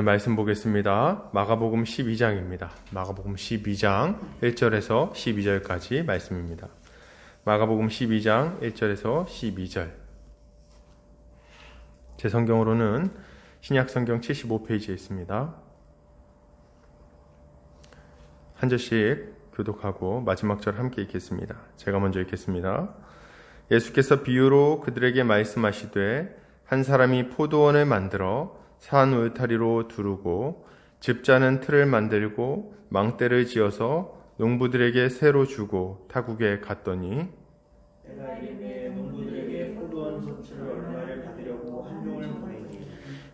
말씀 보겠습니다. 마가복음 12장입니다. 마가복음 12장 1절에서 12절까지 말씀입니다. 마가복음 12장 1절에서 12절. 제 성경으로는 신약성경 75페이지에 있습니다. 한 절씩 교독하고 마지막 절 함께 읽겠습니다. 제가 먼저 읽겠습니다. 예수께서 비유로 그들에게 말씀하시되 한 사람이 포도원을 만들어 산 울타리로 두르고 집자는 틀을 만들고 망대를 지어서 농부들에게 새로 주고 타국에 갔더니 내가 이르되 농부들에게 포도원 소출을 얼마를 받으려고 한 종을 보내니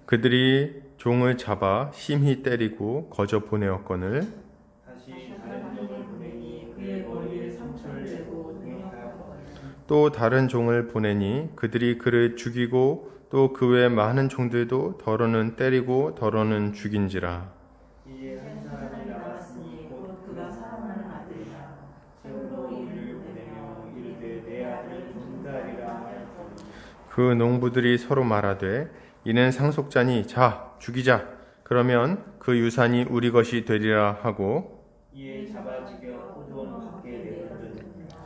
그들이 종을 잡아 심히 때리고 거저 보내었거늘 다시 다른 종을 보내니 그의 머리에 상처를 내고 능욕하였거늘 또 다른 종을 보내니 그들이 그를 죽이고 또 그 외 많은 종들도 더러는 때리고 더러는 죽인지라. 이에 한 사람이 나왔으니 곧 그가 사랑하는 아들이라. 제물로 이를 보내며 이르되 내 아들을 종살이라 하였더니 그 농부들이 서로 말하되 이는 상속자니 자 죽이자 그러면 그 유산이 우리 것이 되리라 하고 이에 잡아 죽여 포도원 밖에 내버렸느니라.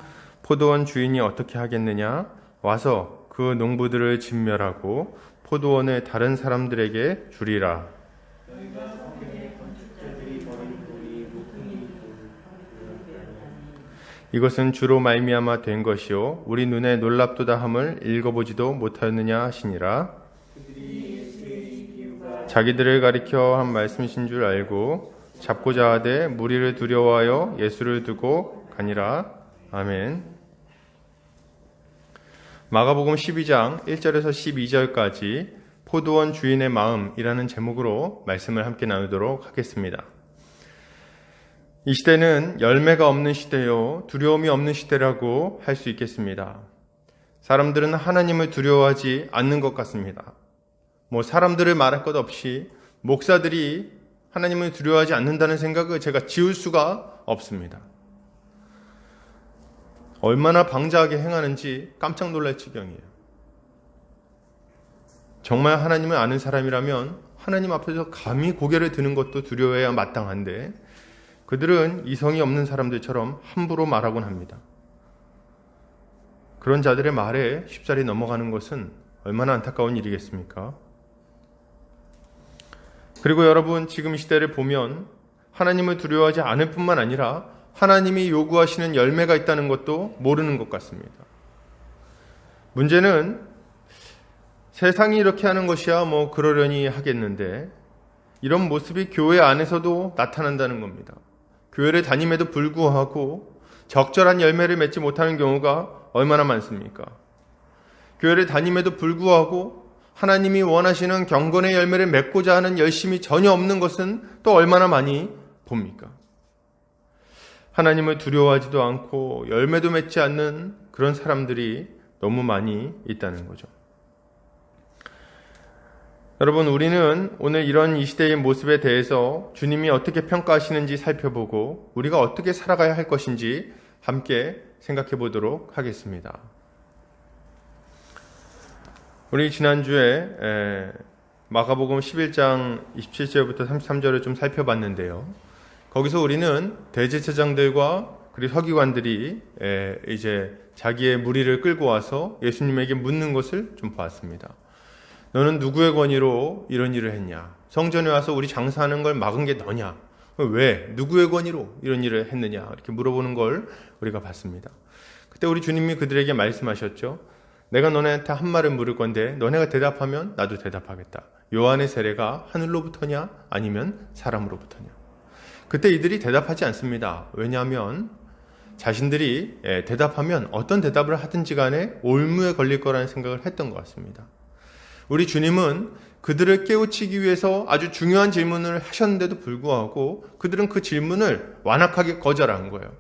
포도원 주인이 어떻게 하겠느냐 와서 그 농부들을 진멸하고 포도원을 다른 사람들에게 주리라. 너희가 성경에 건축자들이 버린 돌이 무궁이 이것은 주로 말미암아 된 것이요 우리 눈에 놀랍도다함을 읽어보지도 못하였느냐 하시니라. 그들이 예수의 이 비유가 자기들을 가리켜 한 말씀이신 줄 알고 잡고자 하되 무리를 두려워하여 예수를 두고 가니라. 아멘. 마가복음 12장 1절에서 12절까지 포도원 주인의 마음이라는 제목으로 말씀을 함께 나누도록 하겠습니다. 이 시대는 열매가 없는 시대요, 두려움이 없는 시대라고 할 수 있겠습니다. 사람들은 하나님을 두려워하지 않는 것 같습니다. 사람들을 말할 것 없이 목사들이 하나님을 두려워하지 않는다는 생각을 제가 지울 수가 없습니다. 얼마나 방자하게 행하는지 깜짝 놀랄 지경이에요. 정말 하나님을 아는 사람이라면 하나님 앞에서 감히 고개를 드는 것도 두려워해야 마땅한데 그들은 이성이 없는 사람들처럼 함부로 말하곤 합니다. 그런 자들의 말에 쉽사리 넘어가는 것은 얼마나 안타까운 일이겠습니까? 그리고 여러분, 지금 이 시대를 보면 하나님을 두려워하지 않을 뿐만 아니라 하나님이 요구하시는 열매가 있다는 것도 모르는 것 같습니다. 문제는 세상이 이렇게 하는 것이야 그러려니 하겠는데 이런 모습이 교회 안에서도 나타난다는 겁니다. 교회를 다님에도 불구하고 적절한 열매를 맺지 못하는 경우가 얼마나 많습니까? 교회를 다님에도 불구하고 하나님이 원하시는 경건의 열매를 맺고자 하는 열심이 전혀 없는 것은 또 얼마나 많이 봅니까? 하나님을 두려워하지도 않고 열매도 맺지 않는 그런 사람들이 너무 많이 있다는 거죠. 여러분, 우리는 오늘 이런 이 시대의 모습에 대해서 주님이 어떻게 평가하시는지 살펴보고 우리가 어떻게 살아가야 할 것인지 함께 생각해 보도록 하겠습니다. 우리 지난주에 마가복음 11장 27절부터 33절을 좀 살펴봤는데요. 거기서 우리는 대제사장들과 그리고 서기관들이 이제 자기의 무리를 끌고 와서 예수님에게 묻는 것을 좀 보았습니다. 너는 누구의 권위로 이런 일을 했냐? 성전에 와서 우리 장사하는 걸 막은 게 너냐? 왜? 누구의 권위로 이런 일을 했느냐? 이렇게 물어보는 걸 우리가 봤습니다. 그때 우리 주님이 그들에게 말씀하셨죠. 내가 너네한테 한 말을 물을 건데 너네가 대답하면 나도 대답하겠다. 요한의 세례가 하늘로부터냐? 아니면 사람으로부터냐? 그때 이들이 대답하지 않습니다. 왜냐하면 자신들이 대답하면 어떤 대답을 하든지 간에 올무에 걸릴 거라는 생각을 했던 것 같습니다. 우리 주님은 그들을 깨우치기 위해서 아주 중요한 질문을 하셨는데도 불구하고 그들은 그 질문을 완악하게 거절한 거예요.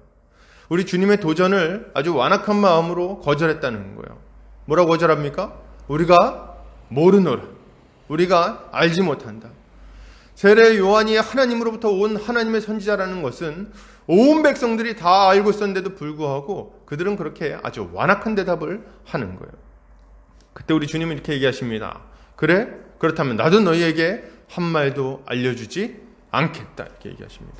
우리 주님의 도전을 아주 완악한 마음으로 거절했다는 거예요. 뭐라고 거절합니까? 우리가 모르노라. 우리가 알지 못한다. 세례 요한이 하나님으로부터 온 하나님의 선지자라는 것은 온 백성들이 다 알고 있었는데도 불구하고 그들은 그렇게 아주 완악한 대답을 하는 거예요. 그때 우리 주님은 이렇게 얘기하십니다. 그래? 그렇다면 나도 너희에게 한 말도 알려주지 않겠다 이렇게 얘기하십니다.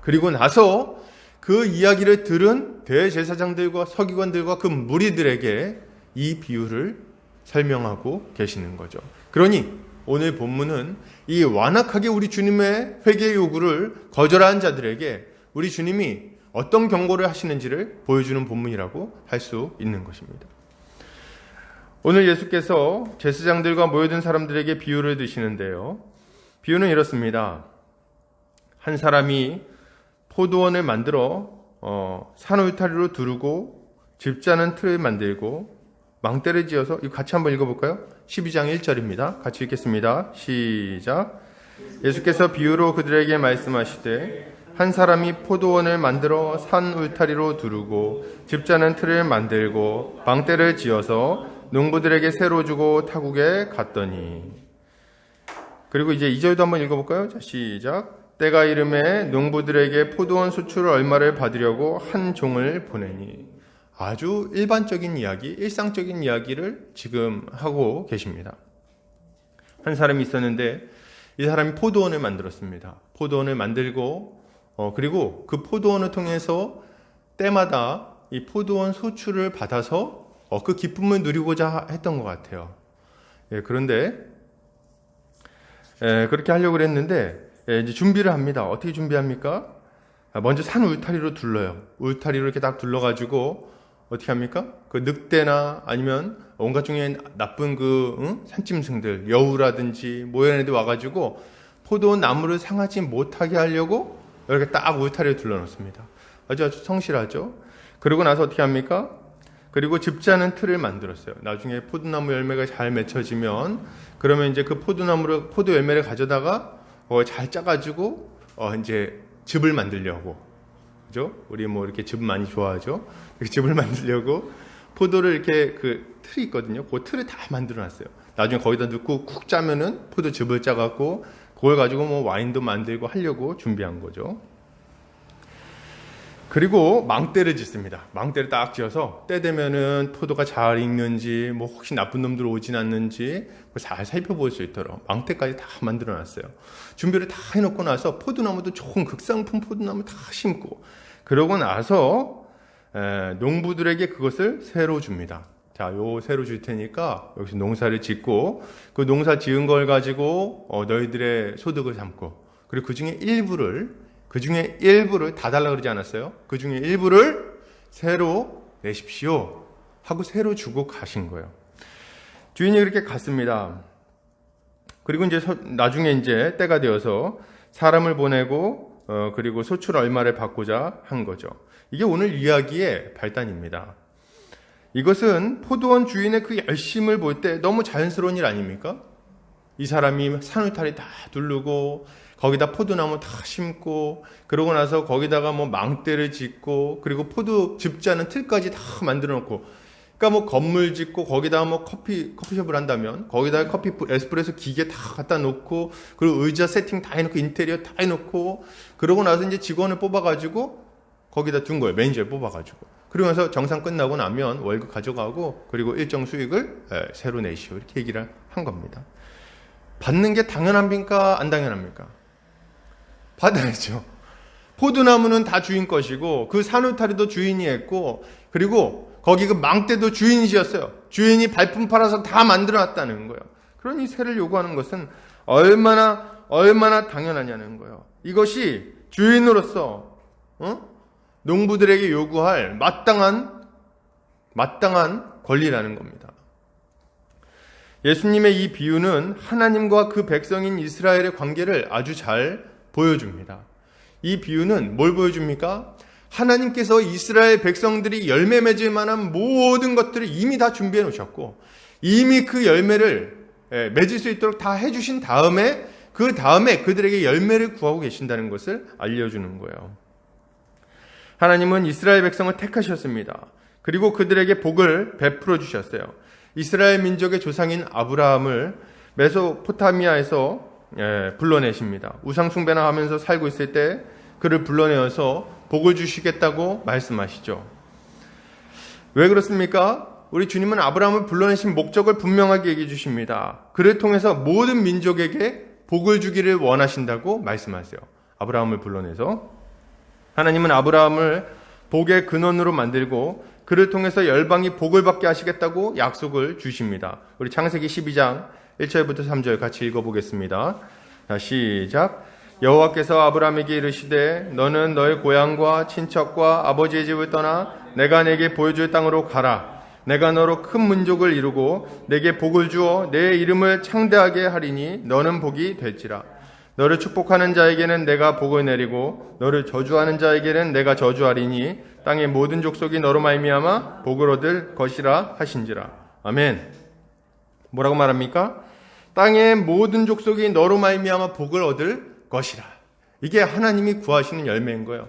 그리고 나서 그 이야기를 들은 대제사장들과 서기관들과 그 무리들에게 이 비유를 설명하고 계시는 거죠. 그러니 오늘 본문은 이 완악하게 우리 주님의 회개 요구를 거절한 자들에게 우리 주님이 어떤 경고를 하시는지를 보여주는 본문이라고 할 수 있는 것입니다. 오늘 예수께서 제사장들과 모여든 사람들에게 비유를 드시는데요. 비유는 이렇습니다. 한 사람이 포도원을 만들어 산 울타리로 두르고 집자는 틀을 만들고 망대를 지어서 이거 같이 한번 읽어볼까요? 12장 1절입니다. 같이 읽겠습니다. 시작. 예수께서 비유로 그들에게 말씀하시되 한 사람이 포도원을 만들어 산 울타리로 두르고 집자는 틀을 만들고 망대를 지어서 농부들에게 새로 주고 타국에 갔더니. 그리고 이제 2절도 한번 읽어볼까요? 자, 시작. 때가 이름에 농부들에게 포도원 수출을 얼마를 받으려고 한 종을 보내니. 아주 일반적인 이야기, 일상적인 이야기를 지금 하고 계십니다. 한 사람이 있었는데 이 사람이 포도원을 만들었습니다. 포도원을 만들고 그리고 그 포도원을 통해서 때마다 이 포도원 수출을 받아서 그 기쁨을 누리고자 했던 것 같아요. 그런데 그렇게 하려고 했는데 이제 준비를 합니다. 어떻게 준비합니까? 먼저 산 울타리로 둘러요. 울타리로 이렇게 딱 둘러가지고 어떻게 합니까? 그 늑대나 아니면 온갖 중에 나쁜 산짐승들, 여우라든지 뭐 이런 애들 와가지고 포도원 나무를 상하지 못하게 하려고 이렇게 딱 울타리를 둘러놓습니다. 아주 성실하죠. 그러고 나서 어떻게 합니까? 그리고 집자는 틀을 만들었어요. 나중에 포도나무 열매가 잘 맺혀지면 그러면 이제 그 포도 열매를 가져다가 잘 짜가지고 이제 즙을 만들려고, 그죠? 우리 뭐 이렇게 즙 많이 좋아하죠. 이렇게 즙을 만들려고 포도를 이렇게 그 틀이 있거든요. 그 틀을 다 만들어놨어요. 나중에 거기다 넣고 쿡 짜면은 포도 즙을 짜갖고 그걸 가지고 뭐 와인도 만들고 하려고 준비한 거죠. 그리고 망대를 짓습니다. 망대를 딱 지어서 때 되면은 포도가 잘 익는지 뭐 혹시 나쁜 놈들 오진 않는지 잘 살펴볼 수 있도록 망대까지 다 만들어 놨어요. 준비를 다 해놓고 나서 포도나무도 좋은 극상품 포도나무 다 심고 그러고 나서 농부들에게 그것을 새로 줍니다. 자, 요 새로 줄 테니까 여기서 농사를 짓고 그 농사 지은 걸 가지고 너희들의 소득을 삼고 그리고 그 중에 일부를 다 달라 그러지 않았어요? 그 중에 일부를 새로 내십시오 하고 새로 주고 가신 거예요. 주인이 그렇게 갔습니다. 그리고 이제 나중에 이제 때가 되어서 사람을 보내고 그리고 소출 얼마를 받고자 한 거죠. 이게 오늘 이야기의 발단입니다. 이것은 포도원 주인의 그 열심을 볼 때 너무 자연스러운 일 아닙니까? 이 사람이 산울타리 다 두르고 거기다 포도나무 다 심고 그러고 나서 거기다가 뭐 망대를 짓고 그리고 포도 집자는 틀까지 다 만들어 놓고 그러니까 뭐 건물 짓고 거기다가 뭐 커피숍을 한다면 거기다가 에스프레소 기계 다 갖다 놓고 그리고 의자 세팅 다 해놓고 인테리어 다 해놓고 그러고 나서 이제 직원을 뽑아가지고 거기다 둔 거예요. 매니저를 뽑아가지고. 그러면서 정상 끝나고 나면 월급 가져가고 그리고 일정 수익을 새로 내시오 이렇게 얘기를 한 겁니다. 받는 게 당연합니까? 안 당연합니까? 받아야죠. 포도나무는 다 주인 것이고 그 산울타리도 주인이 했고 그리고 거기 그 망대도 주인이 지었어요. 주인이 발품 팔아서 다 만들어놨다는 거예요. 그러니 세를 요구하는 것은 얼마나 당연하냐는 거예요. 이것이 주인으로서 농부들에게 요구할 마땅한 권리라는 겁니다. 예수님의 이 비유는 하나님과 그 백성인 이스라엘의 관계를 아주 잘 보여줍니다. 이 비유는 뭘 보여줍니까? 하나님께서 이스라엘 백성들이 열매 맺을 만한 모든 것들을 이미 다 준비해 놓으셨고 이미 그 열매를 맺을 수 있도록 다 해주신 다음에 그 다음에 그들에게 열매를 구하고 계신다는 것을 알려주는 거예요. 하나님은 이스라엘 백성을 택하셨습니다. 그리고 그들에게 복을 베풀어 주셨어요. 이스라엘 민족의 조상인 아브라함을 메소포타미아에서 불러내십니다. 우상 숭배나 하면서 살고 있을 때 그를 불러내어서 복을 주시겠다고 말씀하시죠. 왜 그렇습니까? 우리 주님은 아브라함을 불러내신 목적을 분명하게 얘기해 주십니다. 그를 통해서 모든 민족에게 복을 주기를 원하신다고 말씀하세요. 아브라함을 불러내서 하나님은 아브라함을 복의 근원으로 만들고 그를 통해서 열방이 복을 받게 하시겠다고 약속을 주십니다. 우리 창세기 12장 1절부터 3절 같이 읽어보겠습니다. 자, 시작. 여호와께서 아브라함에게 이르시되 너는 너의 고향과 친척과 아버지의 집을 떠나 내가 내게 보여줄 땅으로 가라. 내가 너로 큰 민족을 이루고 내게 복을 주어 내 이름을 창대하게 하리니 너는 복이 될지라. 너를 축복하는 자에게는 내가 복을 내리고 너를 저주하는 자에게는 내가 저주하리니 땅의 모든 족속이 너로 말미암아 복을 얻을 것이라 하신지라. 아멘. 뭐라고 말합니까? 땅의 모든 족속이 너로 말미암아 복을 얻을 것이라. 이게 하나님이 구하시는 열매인 거예요.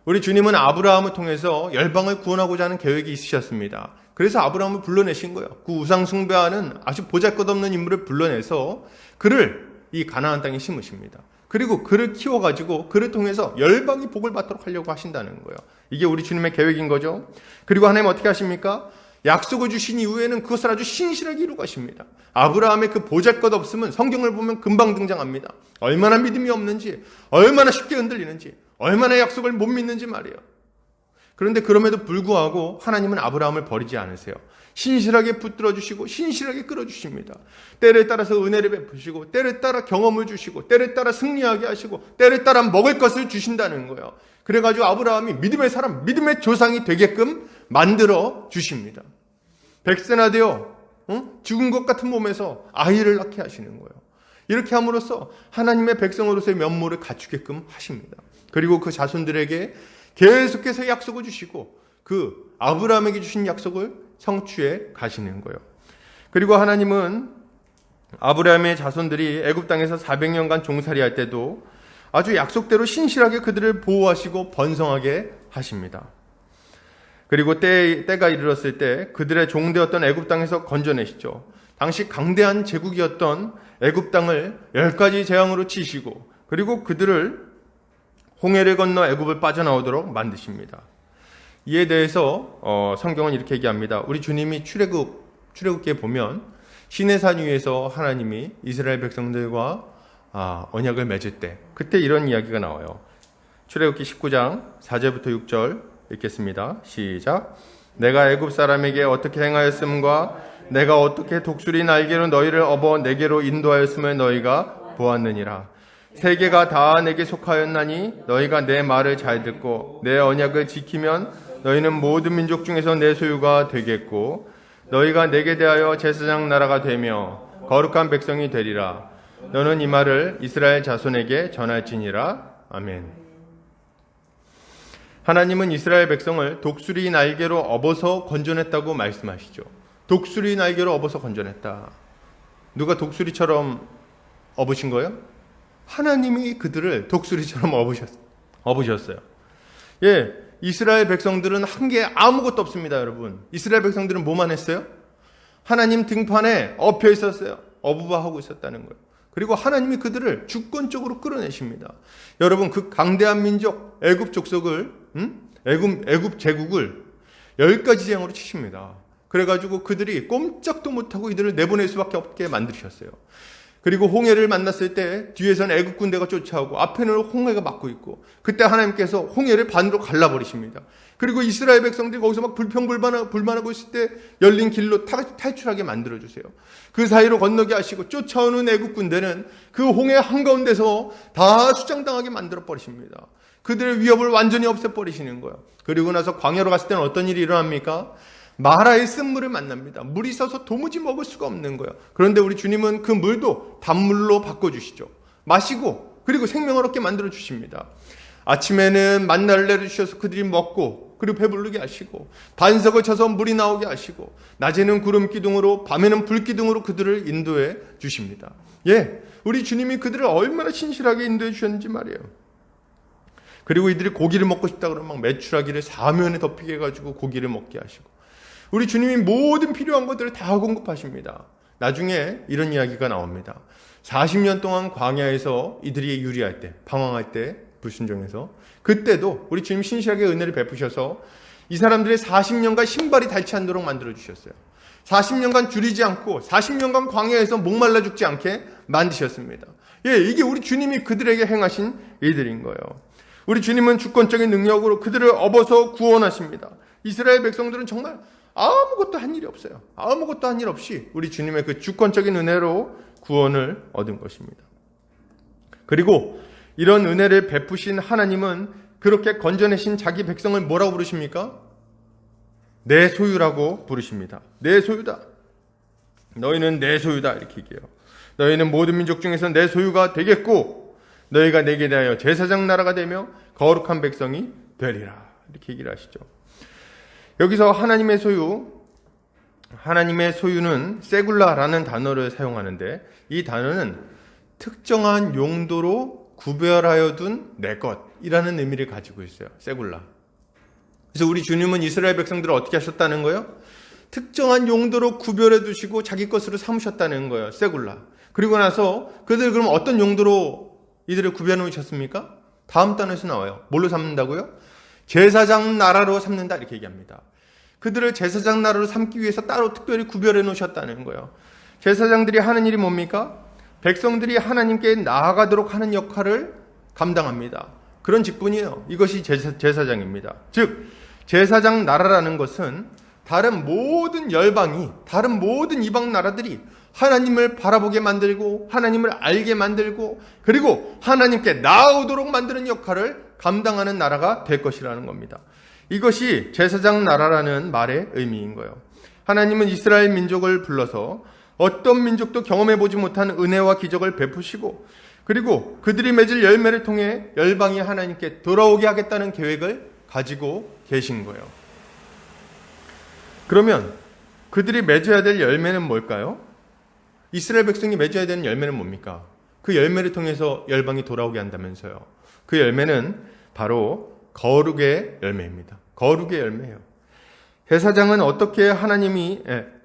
우리 주님은 아브라함을 통해서 열방을 구원하고자 하는 계획이 있으셨습니다. 그래서 아브라함을 불러내신 거예요. 그 우상 숭배하는 아주 보잘것없는 인물을 불러내서 그를 이 가나안 땅에 심으십니다. 그리고 그를 키워가지고 그를 통해서 열방이 복을 받도록 하려고 하신다는 거예요. 이게 우리 주님의 계획인 거죠. 그리고 하나님 어떻게 하십니까? 약속을 주신 이후에는 그것을 아주 신실하게 이루고 가십니다. 아브라함의 그 보잘것없음은 성경을 보면 금방 등장합니다. 얼마나 믿음이 없는지, 얼마나 쉽게 흔들리는지, 얼마나 약속을 못 믿는지 말이에요. 그런데 그럼에도 불구하고 하나님은 아브라함을 버리지 않으세요. 신실하게 붙들어 주시고 신실하게 끌어주십니다. 때를 따라서 은혜를 베푸시고 때를 따라 경험을 주시고 때를 따라 승리하게 하시고 때를 따라 먹을 것을 주신다는 거예요. 그래가지고 아브라함이 믿음의 사람, 믿음의 조상이 되게끔 만들어 주십니다. 백세나 되어 죽은 것 같은 몸에서 아이를 낳게 하시는 거예요. 이렇게 함으로써 하나님의 백성으로서의 면모를 갖추게끔 하십니다. 그리고 그 자손들에게 계속해서 약속을 주시고 그 아브라함에게 주신 약속을 성취해 가시는 거예요. 그리고 하나님은 아브라함의 자손들이 애굽 땅에서 400년간 종살이할 때도 아주 약속대로 신실하게 그들을 보호하시고 번성하게 하십니다. 그리고 때가 이르렀을 때 그들의 종되었던 애굽 땅에서 건져내시죠. 당시 강대한 제국이었던 애굽 땅을 10가지 재앙으로 치시고 그리고 그들을 홍해를 건너 애굽을 빠져나오도록 만드십니다. 이에 대해서 성경은 이렇게 얘기합니다. 우리 주님이 출애굽기에 보면 시내산 위에서 하나님이 이스라엘 백성들과 언약을 맺을 때 그때 이런 이야기가 나와요. 출애굽기 19장 4절부터 6절 읽겠습니다. 시작. 내가 애굽 사람에게 어떻게 행하였음과 내가 어떻게 독수리 날개로 너희를 업어 내게로 인도하였음을 너희가 보았느니라. 세계가 다 내게 속하였나니 너희가 내 말을 잘 듣고 내 언약을 지키면 너희는 모든 민족 중에서 내 소유가 되겠고 너희가 내게 대하여 제사장 나라가 되며 거룩한 백성이 되리라. 너는 이 말을 이스라엘 자손에게 전할지니라. 아멘. 하나님은 이스라엘 백성을 독수리 날개로 업어서 건져냈다고 말씀하시죠. 독수리 날개로 업어서 건져냈다. 누가 독수리처럼 업으신 거예요? 하나님이 그들을 독수리처럼 업으셨어요. 예, 이스라엘 백성들은 한 게 아무것도 없습니다, 여러분. 이스라엘 백성들은 뭐만 했어요? 하나님 등판에 엎여 있었어요. 어부바하고 있었다는 거예요. 그리고 하나님이 그들을 주권적으로 끌어내십니다. 여러분, 그 강대한 민족 애굽 족속을 애굽 제국을 10가지 재앙으로 치십니다. 그래가지고 그들이 꼼짝도 못하고 이들을 내보낼 수밖에 없게 만드셨어요. 그리고 홍해를 만났을 때 뒤에서는 애굽 군대가 쫓아오고 앞에는 홍해가 막고 있고 그때 하나님께서 홍해를 반으로 갈라버리십니다. 그리고 이스라엘 백성들이 거기서 막 불만하고 있을 때 열린 길로 탈출하게 만들어주세요. 그 사이로 건너게 하시고 쫓아오는 애굽 군대는 그 홍해 한가운데서 다 수장당하게 만들어버리십니다. 그들의 위협을 완전히 없애버리시는 거예요. 그리고 나서 광야로 갔을 때는 어떤 일이 일어납니까? 마라의 쓴물을 만납니다. 물이 있어서 도무지 먹을 수가 없는 거예요. 그런데 우리 주님은 그 물도 단물로 바꿔주시죠. 마시고 그리고 생명을 얻게 만들어주십니다. 아침에는 만나를 내려주셔서 그들이 먹고 그리고 배부르게 하시고 반석을 쳐서 물이 나오게 하시고 낮에는 구름 기둥으로 밤에는 불 기둥으로 그들을 인도해 주십니다. 예, 우리 주님이 그들을 얼마나 신실하게 인도해 주셨는지 말이에요. 그리고 이들이 고기를 먹고 싶다 그러면 막 메추라기를 사면에 덮이게 해가지고 고기를 먹게 하시고 우리 주님이 모든 필요한 것들을 다 공급하십니다. 나중에 이런 이야기가 나옵니다. 40년 동안 광야에서 이들이 유리할 때, 방황할 때, 불순종해서 그때도 우리 주님 신실하게 은혜를 베푸셔서 이 사람들의 40년간 신발이 닳지 않도록 만들어주셨어요. 40년간 줄이지 않고 40년간 광야에서 목말라 죽지 않게 만드셨습니다. 이게 우리 주님이 그들에게 행하신 일들인 거예요. 우리 주님은 주권적인 능력으로 그들을 업어서 구원하십니다. 이스라엘 백성들은 정말 아무것도 한 일이 없어요. 아무것도 한 일 없이 우리 주님의 그 주권적인 은혜로 구원을 얻은 것입니다. 그리고 이런 은혜를 베푸신 하나님은 그렇게 건져내신 자기 백성을 뭐라고 부르십니까? 내 소유라고 부르십니다. 내 소유다. 너희는 내 소유다. 이렇게 얘기해요. 너희는 모든 민족 중에서 내 소유가 되겠고 너희가 내게 대하여 제사장 나라가 되며 거룩한 백성이 되리라. 이렇게 얘기를 하시죠. 여기서 하나님의 소유는 세굴라라는 단어를 사용하는데 이 단어는 특정한 용도로 구별하여 둔 내 것이라는 의미를 가지고 있어요. 세굴라. 그래서 우리 주님은 이스라엘 백성들을 어떻게 하셨다는 거예요? 특정한 용도로 구별해 두시고 자기 것으로 삼으셨다는 거예요. 세굴라. 그리고 나서 그들 그럼 어떤 용도로 이들을 구별해 놓으셨습니까? 다음 단어에서 나와요. 뭘로 삼는다고요? 제사장 나라로 삼는다 이렇게 얘기합니다. 그들을 제사장 나라로 삼기 위해서 따로 특별히 구별해 놓으셨다는 거예요. 제사장들이 하는 일이 뭡니까? 백성들이 하나님께 나아가도록 하는 역할을 감당합니다. 그런 직분이에요. 이것이 제사장입니다. 즉 제사장 나라라는 것은 다른 모든 열방이, 다른 모든 이방 나라들이 하나님을 바라보게 만들고 하나님을 알게 만들고 그리고 하나님께 나아오도록 만드는 역할을 감당하는 나라가 될 것이라는 겁니다. 이것이 제사장 나라라는 말의 의미인 거예요. 하나님은 이스라엘 민족을 불러서 어떤 민족도 경험해보지 못한 은혜와 기적을 베푸시고 그리고 그들이 맺을 열매를 통해 열방이 하나님께 돌아오게 하겠다는 계획을 가지고 계신 거예요. 그러면 그들이 맺어야 될 열매는 뭘까요? 이스라엘 백성이 맺어야 되는 열매는 뭡니까? 그 열매를 통해서 열방이 돌아오게 한다면서요. 그 열매는 바로 거룩의 열매입니다. 거룩의 열매예요.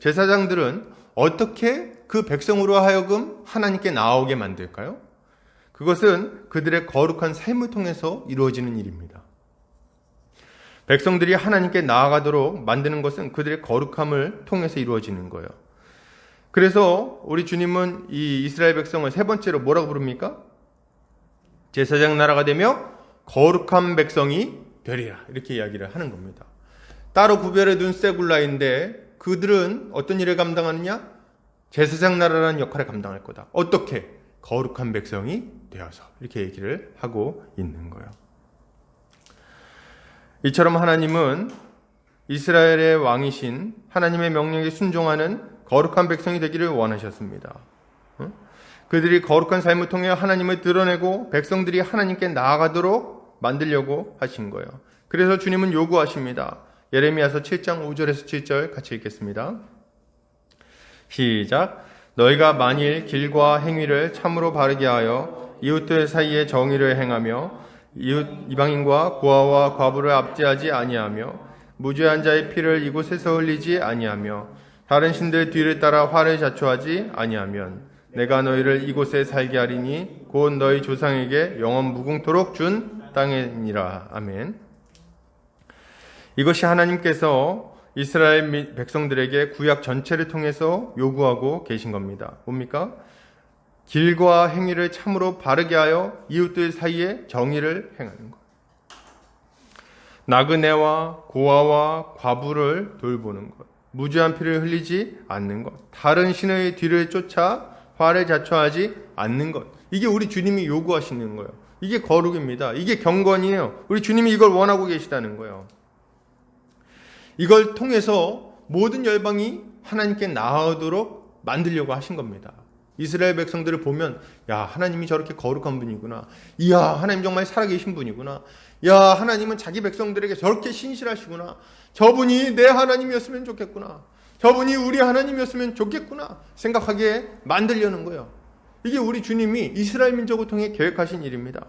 제사장들은 어떻게 그 백성으로 하여금 하나님께 나아오게 만들까요? 그것은 그들의 거룩한 삶을 통해서 이루어지는 일입니다. 백성들이 하나님께 나아가도록 만드는 것은 그들의 거룩함을 통해서 이루어지는 거예요. 그래서 우리 주님은 이 이스라엘 백성을 세 번째로 뭐라고 부릅니까? 제사장 나라가 되며 거룩한 백성이 되리라. 이렇게 이야기를 하는 겁니다. 따로 구별해 둔 세굴라인데 그들은 어떤 일을 감당하느냐? 제사장 나라라는 역할을 감당할 거다. 어떻게? 거룩한 백성이 되어서. 이렇게 얘기를 하고 있는 거예요. 이처럼 하나님은 이스라엘의 왕이신 하나님의 명령에 순종하는 거룩한 백성이 되기를 원하셨습니다. 그들이 거룩한 삶을 통해 하나님을 드러내고 백성들이 하나님께 나아가도록 만들려고 하신 거예요. 그래서 주님은 요구하십니다. 예레미야서 7장 5절에서 7절 같이 읽겠습니다. 시작. 너희가 만일 길과 행위를 참으로 바르게 하여 이웃들 사이에 정의를 행하며 이방인과 고아와 과부를 압제하지 아니하며 무죄한 자의 피를 이곳에서 흘리지 아니하며 다른 신들 뒤를 따라 화를 자초하지 아니하면 내가 너희를 이곳에 살게 하리니 곧 너희 조상에게 영원 무궁토록 준 땅이니라. 아멘. 이것이 하나님께서 이스라엘 백성들에게 구약 전체를 통해서 요구하고 계신 겁니다. 뭡니까? 길과 행위를 참으로 바르게 하여 이웃들 사이에 정의를 행하는 것. 나그네와 고아와 과부를 돌보는 것. 무죄한 피를 흘리지 않는 것. 다른 신의 뒤를 쫓아 화를 자초하지 않는 것. 이게 우리 주님이 요구하시는 거예요. 이게 거룩입니다. 이게 경건이에요. 우리 주님이 이걸 원하고 계시다는 거예요. 이걸 통해서 모든 열방이 하나님께 나아오도록 만들려고 하신 겁니다. 이스라엘 백성들을 보면 야, 하나님이 저렇게 거룩한 분이구나. 이야, 하나님 정말 살아계신 분이구나. 야, 하나님은 자기 백성들에게 저렇게 신실하시구나. 저분이 내 하나님이었으면 좋겠구나. 저분이 우리 하나님이었으면 좋겠구나 생각하게 만들려는 거예요. 이게 우리 주님이 이스라엘 민족을 통해 계획하신 일입니다.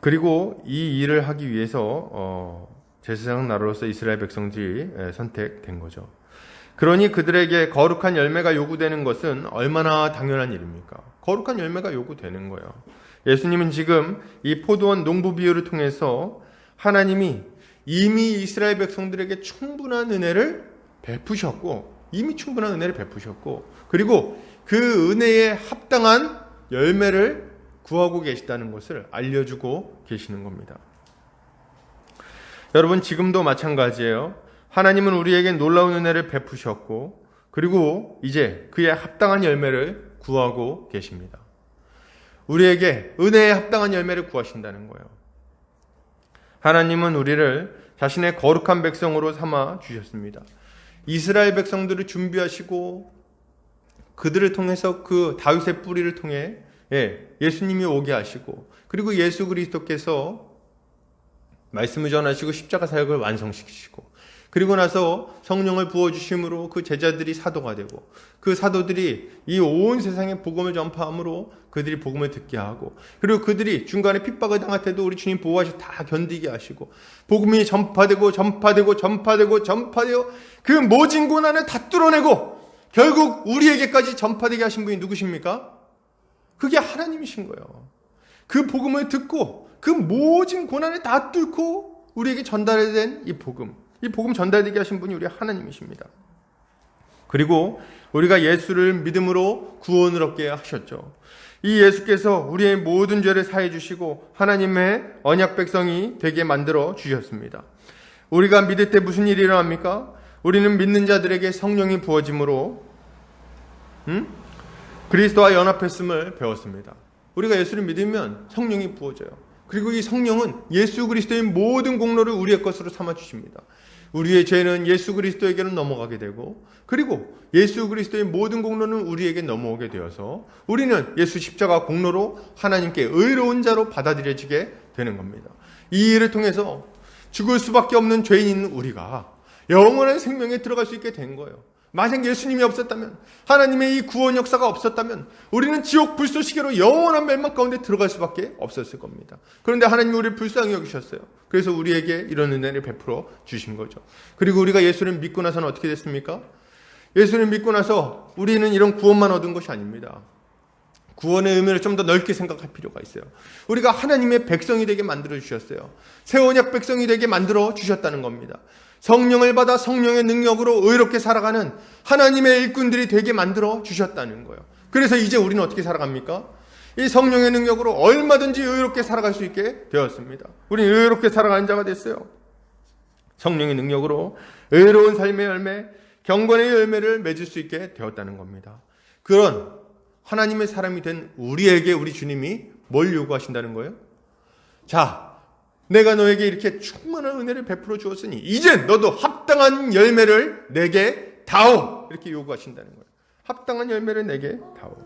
그리고 이 일을 하기 위해서 제사장 나라로서 이스라엘 백성들이 선택된 거죠. 그러니 그들에게 거룩한 열매가 요구되는 것은 얼마나 당연한 일입니까? 거룩한 열매가 요구되는 거예요. 예수님은 지금 이 포도원 농부 비유를 통해서 하나님이 이미 이스라엘 백성들에게 충분한 은혜를 베푸셨고 이미 충분한 은혜를 베푸셨고, 그리고 그 은혜에 합당한 열매를 구하고 계시다는 것을 알려주고 계시는 겁니다. 여러분, 지금도 마찬가지예요. 하나님은 우리에게 놀라운 은혜를 베푸셨고, 그리고 이제 그의 합당한 열매를 구하고 계십니다. 우리에게 은혜에 합당한 열매를 구하신다는 거예요. 하나님은 우리를 자신의 거룩한 백성으로 삼아 주셨습니다. 이스라엘 백성들을 준비하시고 그들을 통해서 그 다윗의 뿌리를 통해 예수님이 오게 하시고, 그리고 예수 그리스도께서 말씀을 전하시고 십자가 사역을 완성시키시고, 그리고 나서 성령을 부어주심으로 그 제자들이 사도가 되고, 그 사도들이 이 온 세상에 복음을 전파함으로 그들이 복음을 듣게 하고, 그리고 그들이 중간에 핍박을 당할 때도 우리 주님 보호하셔서 다 견디게 하시고, 복음이 전파되고 그 모진 고난을 다 뚫어내고 결국 우리에게까지 전파되게 하신 분이 누구십니까? 그게 하나님이신 거예요. 그 복음을 듣고 그 모진 고난을 다 뚫고 우리에게 전달된 이 복음 전달되게 하신 분이 우리 하나님이십니다. 그리고 우리가 예수를 믿음으로 구원을 얻게 하셨죠. 이 예수께서 우리의 모든 죄를 사해 주시고 하나님의 언약 백성이 되게 만들어 주셨습니다. 우리가 믿을 때 무슨 일이 일어납니까? 우리는 믿는 자들에게 성령이 부어짐으로 그리스도와 연합했음을 배웠습니다. 우리가 예수를 믿으면 성령이 부어져요. 그리고 이 성령은 예수 그리스도의 모든 공로를 우리의 것으로 삼아 주십니다. 우리의 죄는 예수 그리스도에게는 넘어가게 되고, 그리고 예수 그리스도의 모든 공로는 우리에게 넘어오게 되어서 우리는 예수 십자가 공로로 하나님께 의로운 자로 받아들여지게 되는 겁니다. 이 일을 통해서 죽을 수밖에 없는 죄인인 우리가 영원한 생명에 들어갈 수 있게 된 거예요. 만약 예수님이 없었다면, 하나님의 이 구원 역사가 없었다면 우리는 지옥 불쏘시개로 영원한 멸망 가운데 들어갈 수밖에 없었을 겁니다. 그런데 하나님이 우리를 불쌍히 여기셨어요. 그래서 우리에게 이런 은혜를 베풀어 주신 거죠. 그리고 우리가 예수를 믿고 나서는 어떻게 됐습니까? 예수를 믿고 나서 우리는 이런 구원만 얻은 것이 아닙니다. 구원의 의미를 좀 더 넓게 생각할 필요가 있어요. 우리가 하나님의 백성이 되게 만들어 주셨어요. 새 언약 백성이 되게 만들어 주셨다는 겁니다. 성령을 받아 성령의 능력으로 의롭게 살아가는 하나님의 일꾼들이 되게 만들어 주셨다는 거예요. 그래서 이제 우리는 어떻게 살아갑니까? 이 성령의 능력으로 얼마든지 의롭게 살아갈 수 있게 되었습니다. 우리는 의롭게 살아가는 자가 됐어요. 성령의 능력으로 의로운 삶의 열매, 경건의 열매를 맺을 수 있게 되었다는 겁니다. 그런 하나님의 사람이 된 우리에게 우리 주님이 뭘 요구하신다는 거예요? 자, 내가 너에게 이렇게 충만한 은혜를 베풀어 주었으니 이제 너도 합당한 열매를 내게 다오, 이렇게 요구하신다는 거예요. 합당한 열매를 내게 다오.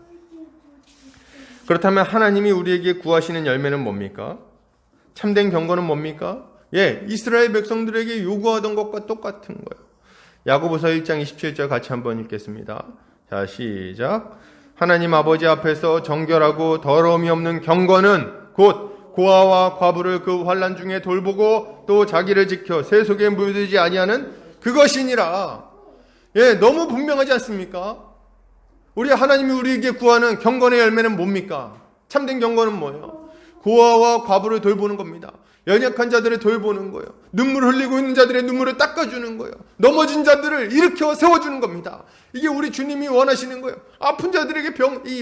그렇다면 하나님이 우리에게 구하시는 열매는 뭡니까? 참된 경건은 뭡니까? 이스라엘 백성들에게 요구하던 것과 똑같은 거예요. 야고보서 1장 27절 같이 한번 읽겠습니다. 자, 시작. 하나님 아버지 앞에서 정결하고 더러움이 없는 경건은 곧 고아와 과부를 그 환난 중에 돌보고 또 자기를 지켜 새 속에 물들지 아니하는 그것이니라. 너무 분명하지 않습니까? 우리 하나님이 우리에게 구하는 경건의 열매는 뭡니까? 참된 경건은 뭐예요? 고아와 과부를 돌보는 겁니다. 연약한 자들을 돌보는 거예요. 눈물 흘리고 있는 자들의 눈물을 닦아주는 거예요. 넘어진 자들을 일으켜 세워주는 겁니다. 이게 우리 주님이 원하시는 거예요. 아픈 자들에게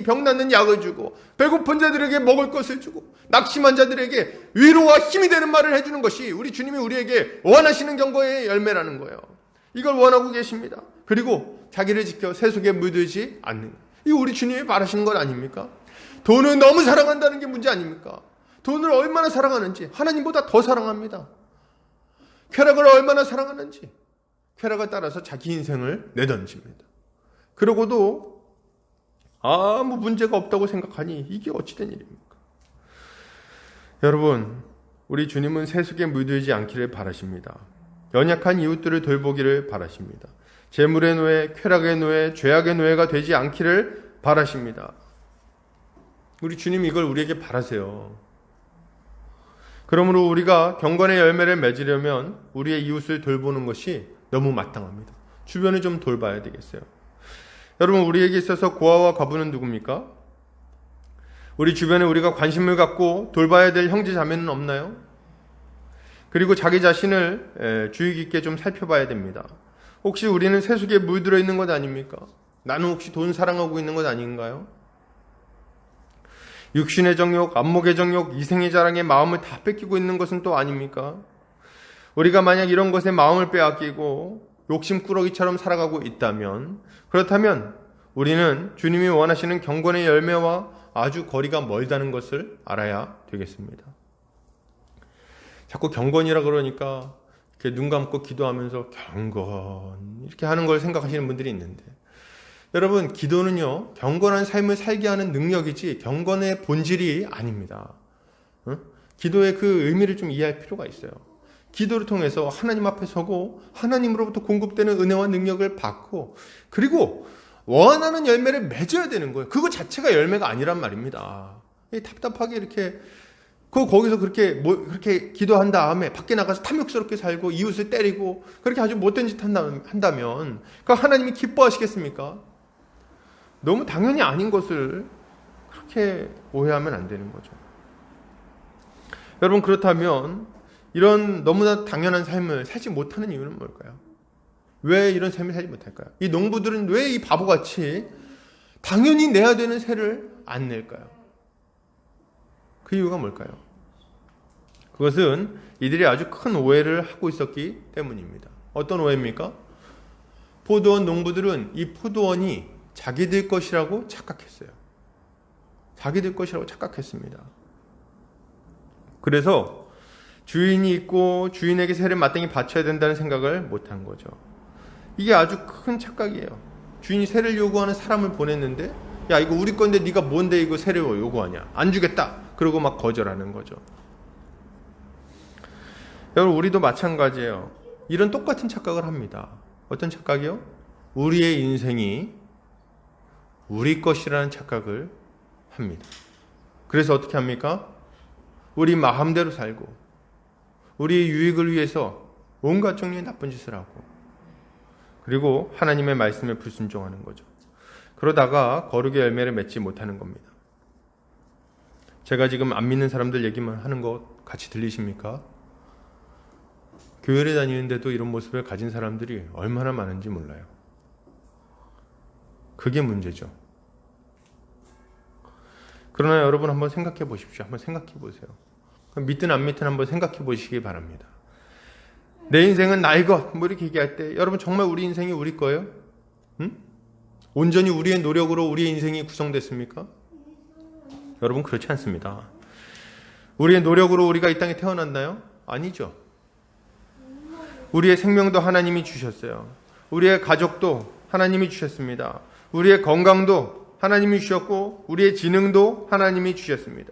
병 낫는 약을 주고, 배고픈 자들에게 먹을 것을 주고, 낙심한 자들에게 위로와 힘이 되는 말을 해주는 것이 우리 주님이 우리에게 원하시는 경건의 열매라는 거예요. 이걸 원하고 계십니다. 그리고 자기를 지켜 세속에 물들지 않는, 이거 우리 주님이 바라시는 것 아닙니까? 돈을 너무 사랑한다는 게 문제 아닙니까? 돈을 얼마나 사랑하는지 하나님보다 더 사랑합니다. 쾌락을 얼마나 사랑하는지 쾌락을 따라서 자기 인생을 내던집니다. 그러고도 아무 문제가 없다고 생각하니 이게 어찌된 일입니까? 여러분, 우리 주님은 세속에 물들지 않기를 바라십니다. 연약한 이웃들을 돌보기를 바라십니다. 재물의 노예, 쾌락의 노예, 죄악의 노예가 되지 않기를 바라십니다. 우리 주님이 이걸 우리에게 바라세요. 그러므로 우리가 경건의 열매를 맺으려면 우리의 이웃을 돌보는 것이 너무 마땅합니다. 주변을 좀 돌봐야 되겠어요. 여러분, 우리에게 있어서 고아와 과부는 누굽니까? 우리 주변에 우리가 관심을 갖고 돌봐야 될 형제 자매는 없나요? 그리고 자기 자신을 주의 깊게 좀 살펴봐야 됩니다. 혹시 우리는 세속에 물들어 있는 것 아닙니까? 나는 혹시 돈 사랑하고 있는 것 아닌가요? 육신의 정욕, 안목의 정욕, 이생의 자랑에 마음을 다 뺏기고 있는 것은 또 아닙니까? 우리가 만약 이런 것에 마음을 빼앗기고 욕심꾸러기처럼 살아가고 있다면, 그렇다면 우리는 주님이 원하시는 경건의 열매와 아주 거리가 멀다는 것을 알아야 되겠습니다. 자꾸 경건이라 그러니까 이렇게 눈 감고 기도하면서 경건 이렇게 하는 걸 생각하시는 분들이 있는데, 여러분, 기도는요 경건한 삶을 살게 하는 능력이지 경건의 본질이 아닙니다. 기도의 그 의미를 좀 이해할 필요가 있어요. 기도를 통해서 하나님 앞에 서고 하나님으로부터 공급되는 은혜와 능력을 받고, 그리고 원하는 열매를 맺어야 되는 거예요. 그거 자체가 열매가 아니란 말입니다. 답답하게 이렇게 거기서 그렇게 기도한 다음에 밖에 나가서 탐욕스럽게 살고 이웃을 때리고 그렇게 아주 못된 짓 한다면 그 하나님이 기뻐하시겠습니까? 너무 당연히 아닌 것을 그렇게 오해하면 안 되는 거죠. 여러분, 그렇다면 이런 너무나 당연한 삶을 살지 못하는 이유는 뭘까요? 왜 이런 삶을 살지 못할까요? 이 농부들은 왜 이 바보같이 당연히 내야 되는 세를 안 낼까요? 그 이유가 뭘까요? 그것은 이들이 아주 큰 오해를 하고 있었기 때문입니다. 어떤 오해입니까? 포도원 농부들은 이 포도원이 자기들 것이라고 착각했어요. 자기들 것이라고 착각했습니다. 그래서 주인이 있고 주인에게 세를 마땅히 바쳐야 된다는 생각을 못한 거죠. 이게 아주 큰 착각이에요. 주인이 세를 요구하는 사람을 보냈는데, 야, 이거 우리 건데 네가 뭔데 이거 세를 요구하냐, 안 주겠다, 그러고 막 거절하는 거죠. 여러분, 우리도 마찬가지예요. 이런 똑같은 착각을 합니다. 어떤 착각이요? 우리의 인생이 우리 것이라는 착각을 합니다. 그래서 어떻게 합니까? 우리 마음대로 살고 우리의 유익을 위해서 온갖 종류의 나쁜 짓을 하고, 그리고 하나님의 말씀에 불순종하는 거죠. 그러다가 거룩의 열매를 맺지 못하는 겁니다. 제가 지금 안 믿는 사람들 얘기만 하는 거 같이 들리십니까? 교회를 다니는데도 이런 모습을 가진 사람들이 얼마나 많은지 몰라요. 그게 문제죠. 그러나 여러분, 한번 생각해 보십시오. 한번 생각해 보세요. 믿든 안 믿든 한번 생각해 보시기 바랍니다. 내 인생은 나의 것, 뭐 이렇게 얘기할 때 여러분, 정말 우리 인생이 우리 거예요? 응? 온전히 우리의 노력으로 우리의 인생이 구성됐습니까? 여러분, 그렇지 않습니다. 우리의 노력으로 우리가 이 땅에 태어났나요? 아니죠. 우리의 생명도 하나님이 주셨어요. 우리의 가족도 하나님이 주셨습니다. 우리의 건강도 하나님이 주셨고 우리의 지능도 하나님이 주셨습니다.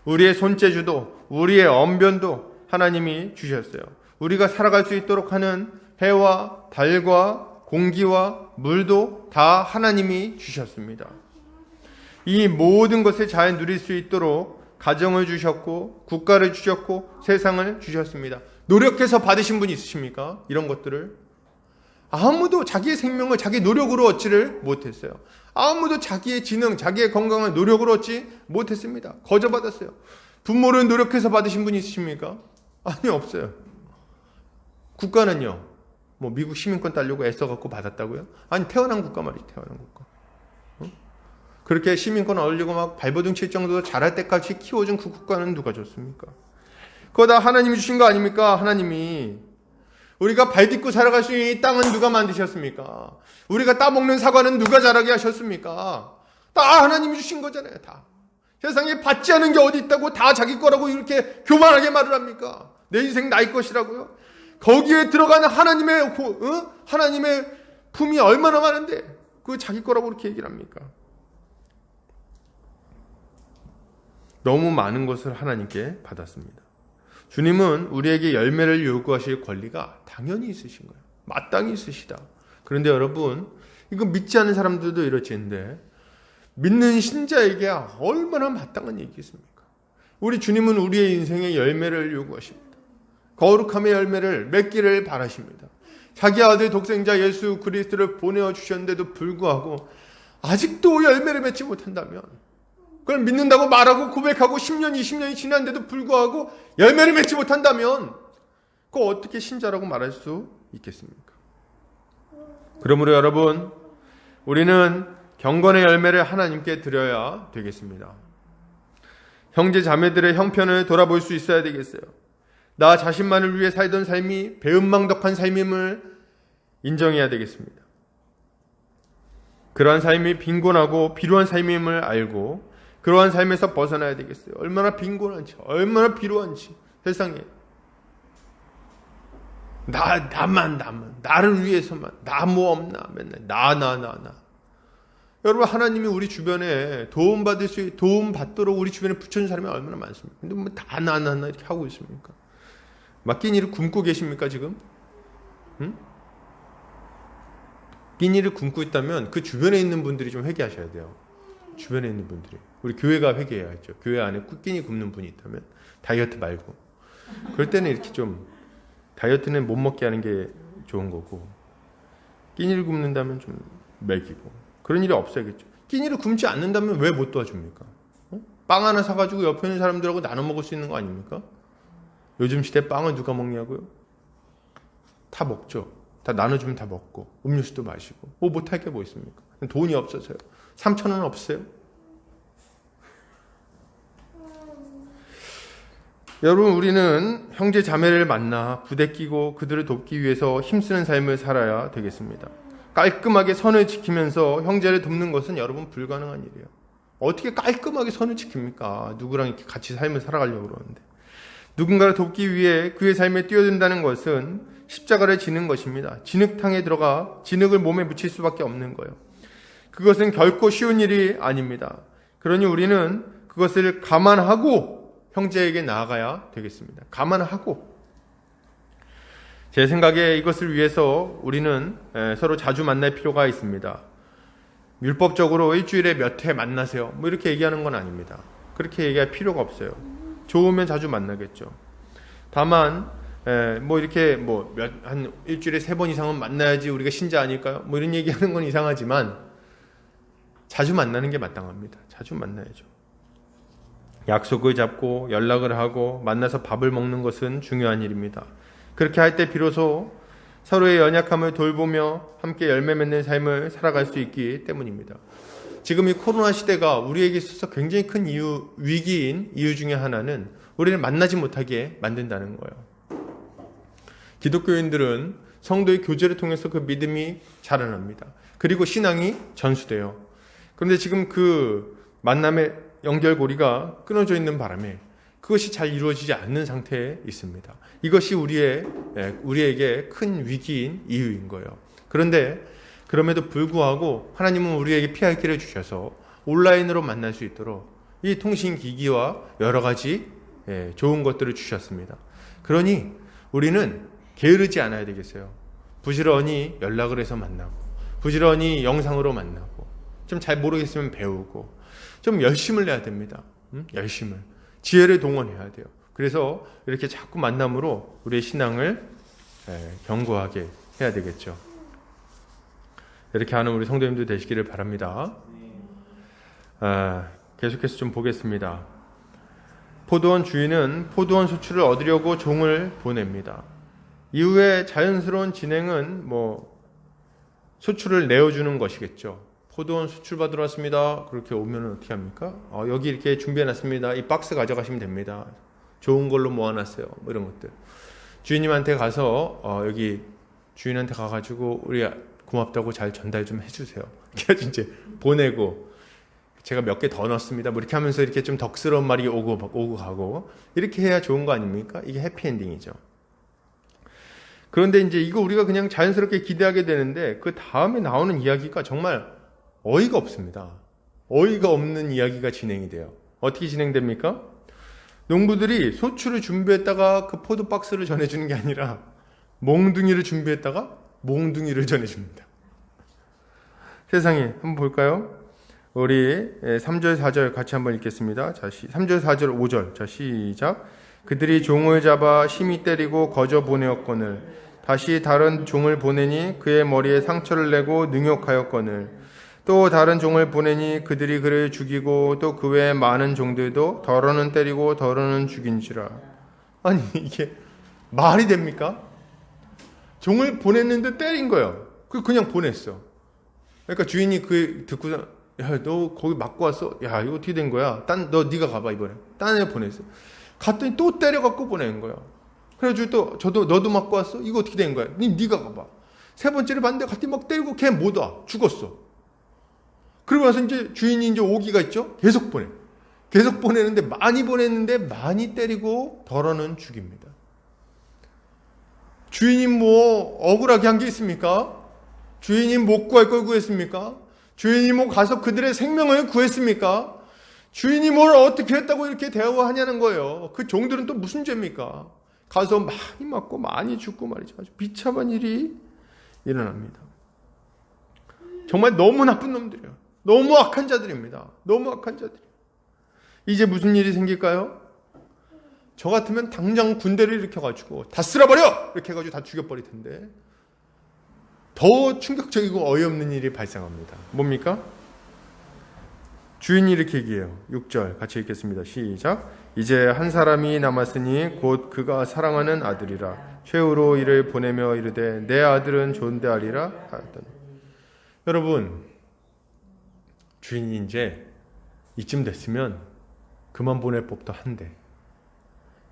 우리의 손재주도 우리의 언변도 하나님이 주셨어요. 우리가 살아갈 수 있도록 하는 해와 달과 공기와 물도 다 하나님이 주셨습니다. 이 모든 것을 잘 누릴 수 있도록 가정을 주셨고 국가를 주셨고 세상을 주셨습니다. 노력해서 받으신 분이 있으십니까? 이런 것들을 아무도 자기의 생명을 자기 노력으로 얻지를 못했어요. 아무도 자기의 지능, 자기의 건강을 노력으로 얻지 못했습니다. 거저받았어요. 부모를 노력해서 받으신 분이 있으십니까? 아니, 없어요. 국가는요, 뭐 미국 시민권 따려고 애써갖고 받았다고요? 아니, 태어난 국가 말이지, 태어난 국가. 그렇게 시민권 얻으려고 막 발버둥 칠 정도로 잘할 때까지 키워준 그 국가는 누가 줬습니까? 그거 다 하나님이 주신 거 아닙니까? 하나님이. 우리가 발 딛고 살아갈 수 있는 이 땅은 누가 만드셨습니까? 우리가 따먹는 사과는 누가 자라게 하셨습니까? 다 하나님이 주신 거잖아요, 다. 세상에 받지 않은 게 어디 있다고 다 자기 거라고 이렇게 교만하게 말을 합니까? 내 인생 나의 것이라고요? 거기에 들어가는 하나님의 품이 얼마나 많은데 그거 자기 거라고 그렇게 얘기를 합니까? 너무 많은 것을 하나님께 받았습니다. 주님은 우리에게 열매를 요구하실 권리가 당연히 있으신 거예요. 마땅히 있으시다. 그런데 여러분, 이거 믿지 않는 사람들도 이렇지인데 믿는 신자에게 얼마나 마땅한 얘기겠습니까? 우리 주님은 우리의 인생의 열매를 요구하십니다. 거룩함의 열매를 맺기를 바라십니다. 자기 아들 독생자 예수 그리스도를 보내어 주셨는데도 불구하고 아직도 열매를 맺지 못한다면, 그걸 믿는다고 말하고 고백하고 10년, 20년이 지났는데도 불구하고 열매를 맺지 못한다면 그거 어떻게 신자라고 말할 수 있겠습니까? 그러므로 여러분, 우리는 경건의 열매를 하나님께 드려야 되겠습니다. 형제 자매들의 형편을 돌아볼 수 있어야 되겠어요. 나 자신만을 위해 살던 삶이 배은망덕한 삶임을 인정해야 되겠습니다. 그러한 삶이 빈곤하고 비루한 삶임을 알고 그러한 삶에서 벗어나야 되겠어요. 얼마나 빈곤한지, 얼마나 비루한지 세상에. 나만 나를 위해서만, 나 뭐 없나 맨날 나. 여러분, 하나님이 우리 주변에 도움 받도록 우리 주변에 붙여준 사람이 얼마나 많습니까? 근데 뭐 다 나 이렇게 하고 있습니까? 막 끼니를 굶고 계십니까 지금? 응? 끼니를 굶고 있다면 그 주변에 있는 분들이 좀 회개하셔야 돼요. 주변에 있는 분들이. 우리 교회가 회개해야죠. 교회 안에 끼니 굶는 분이 있다면 다이어트 말고. 그럴 때는 이렇게 좀 다이어트는 못 먹게 하는 게 좋은 거고, 끼니를 굶는다면 좀 먹이고, 그런 일이 없어야겠죠. 끼니를 굶지 않는다면 왜 못 도와줍니까? 빵 하나 사가지고 옆에 있는 사람들하고 나눠 먹을 수 있는 거 아닙니까? 요즘 시대 빵을 누가 먹냐고요? 다 먹죠. 다 나눠주면 다 먹고 음료수도 마시고 뭐 못할 게 뭐 있습니까? 돈이 없어서요. 3,000원 없어요. 여러분, 우리는 형제 자매를 만나 부대끼고 그들을 돕기 위해서 힘쓰는 삶을 살아야 되겠습니다. 깔끔하게 선을 지키면서 형제를 돕는 것은 여러분 불가능한 일이에요. 어떻게 깔끔하게 선을 지킵니까? 누구랑 이렇게 같이 삶을 살아가려고 그러는데. 누군가를 돕기 위해 그의 삶에 뛰어든다는 것은 십자가를 지는 것입니다. 진흙탕에 들어가 진흙을 몸에 묻힐 수밖에 없는 거예요. 그것은 결코 쉬운 일이 아닙니다. 그러니 우리는 그것을 감안하고 형제에게 나아가야 되겠습니다. 감안하고. 제 생각에 이것을 위해서 우리는 서로 자주 만날 필요가 있습니다. 율법적으로 일주일에 몇 회 만나세요, 뭐 이렇게 얘기하는 건 아닙니다. 그렇게 얘기할 필요가 없어요. 좋으면 자주 만나겠죠. 다만 뭐 이렇게 한 일주일에 3번 이상은 만나야지 우리가 신자 아닐까요? 뭐 이런 얘기하는 건 이상하지만 자주 만나는 게 마땅합니다. 자주 만나야죠. 약속을 잡고 연락을 하고 만나서 밥을 먹는 것은 중요한 일입니다. 그렇게 할 때 비로소 서로의 연약함을 돌보며 함께 열매 맺는 삶을 살아갈 수 있기 때문입니다. 지금 이 코로나 시대가 우리에게 있어서 굉장히 큰 위기인 이유 중에 하나는 우리를 만나지 못하게 만든다는 거예요. 기독교인들은 성도의 교제를 통해서 그 믿음이 자라납니다. 그리고 신앙이 전수돼요. 그런데 지금 그 만남의 연결고리가 끊어져 있는 바람에 그것이 잘 이루어지지 않는 상태에 있습니다. 이것이 우리에게 큰 위기인 이유인 거예요. 그런데 그럼에도 불구하고 하나님은 우리에게 피할 길을 주셔서 온라인으로 만날 수 있도록 이 통신기기와 여러 가지 좋은 것들을 주셨습니다. 그러니 우리는 게으르지 않아야 되겠어요. 부지런히 연락을 해서 만나고, 부지런히 영상으로 만나고, 좀 잘 모르겠으면 배우고, 좀 열심을 내야 됩니다. 열심을. 지혜를 동원해야 돼요. 그래서 이렇게 자꾸 만남으로 우리의 신앙을 견고하게 해야 되겠죠. 이렇게 하는 우리 성도님들 되시기를 바랍니다. 계속해서 좀 보겠습니다. 포도원 주인은 포도원 수출을 얻으려고 종을 보냅니다. 이후에 자연스러운 진행은 수출을 내어주는 것이겠죠. 포도원 수출 받으러 왔습니다. 그렇게 오면 어떻게 합니까? 여기 이렇게 준비해놨습니다. 이 박스 가져가시면 됩니다. 좋은 걸로 모아놨어요. 뭐 이런 것들. 주인님한테 가서 여기 주인한테 가가지고 우리 고맙다고 잘 전달 좀 해주세요. 이렇게 이제 보내고, 제가 몇 개 더 넣었습니다. 뭐 이렇게 하면서 이렇게 좀 덕스러운 말이 오고 가고, 이렇게 해야 좋은 거 아닙니까? 이게 해피엔딩이죠. 그런데 이제 이거 우리가 그냥 자연스럽게 기대하게 되는데 그 다음에 나오는 이야기가 정말 어이가 없습니다. 어이가 없는 이야기가 진행이 돼요. 어떻게 진행됩니까? 농부들이 소출을 준비했다가 그 포도 박스를 전해주는 게 아니라 몽둥이를 준비했다가 몽둥이를 전해줍니다. 세상에, 한번 볼까요? 우리 3절 4절 같이 한번 읽겠습니다. 자, 3절 4절 5절. 자, 시작. 그들이 종을 잡아 심히 때리고 거저 보내었거늘 다시 다른 종을 보내니 그의 머리에 상처를 내고 능욕하였거늘 또 다른 종을 보내니 그들이 그를 죽이고 또 그 외에 많은 종들도 더러는 때리고 더러는 죽인지라. 아니, 이게 말이 됩니까? 종을 보냈는데 때린 거예요. 그냥 보냈어. 그러니까 주인이 그 듣고, 야, 너 거기 맞고 왔어? 야, 이거 어떻게 된 거야? 네가 가봐, 이번에. 딴 애 보냈어. 갔더니 또 때려갖고 보낸 거야. 그래가지고 또, 너도 맞고 왔어? 이거 어떻게 된 거야? 네가 가봐. 세 번째를 봤는데 갔더니 막 때리고 걔 못 와. 죽었어. 그러고 나서 이제 주인이 이제 오기가 있죠? 계속 보내. 계속 보내는데 많이 보냈는데 많이 때리고 덜어는 죽입니다. 주인이 뭐 억울하게 한 게 있습니까? 주인이 못 구할 걸 구했습니까? 주인이 뭐 가서 그들의 생명을 구했습니까? 주인이 뭘 어떻게 했다고 이렇게 대우하냐는 거예요. 그 종들은 또 무슨 죄입니까? 가서 많이 맞고 많이 죽고 말이죠. 아주 비참한 일이 일어납니다. 정말 너무 나쁜 놈들이에요. 너무 악한 자들입니다. 너무 악한 자들. 이제 무슨 일이 생길까요? 저 같으면 당장 군대를 일으켜가지고 다 쓸어버려! 이렇게 해가지고 다 죽여버릴 텐데 더 충격적이고 어이없는 일이 발생합니다. 뭡니까? 주인이 이렇게 얘기해요. 6절 같이 읽겠습니다. 시작. 이제 한 사람이 남았으니 곧 그가 사랑하는 아들이라. 최후로 이를 보내며 이르되 내 아들은 존대하리라 하였더니. 여러분, 주인이 이제 이쯤 됐으면 그만 보낼 법도 한데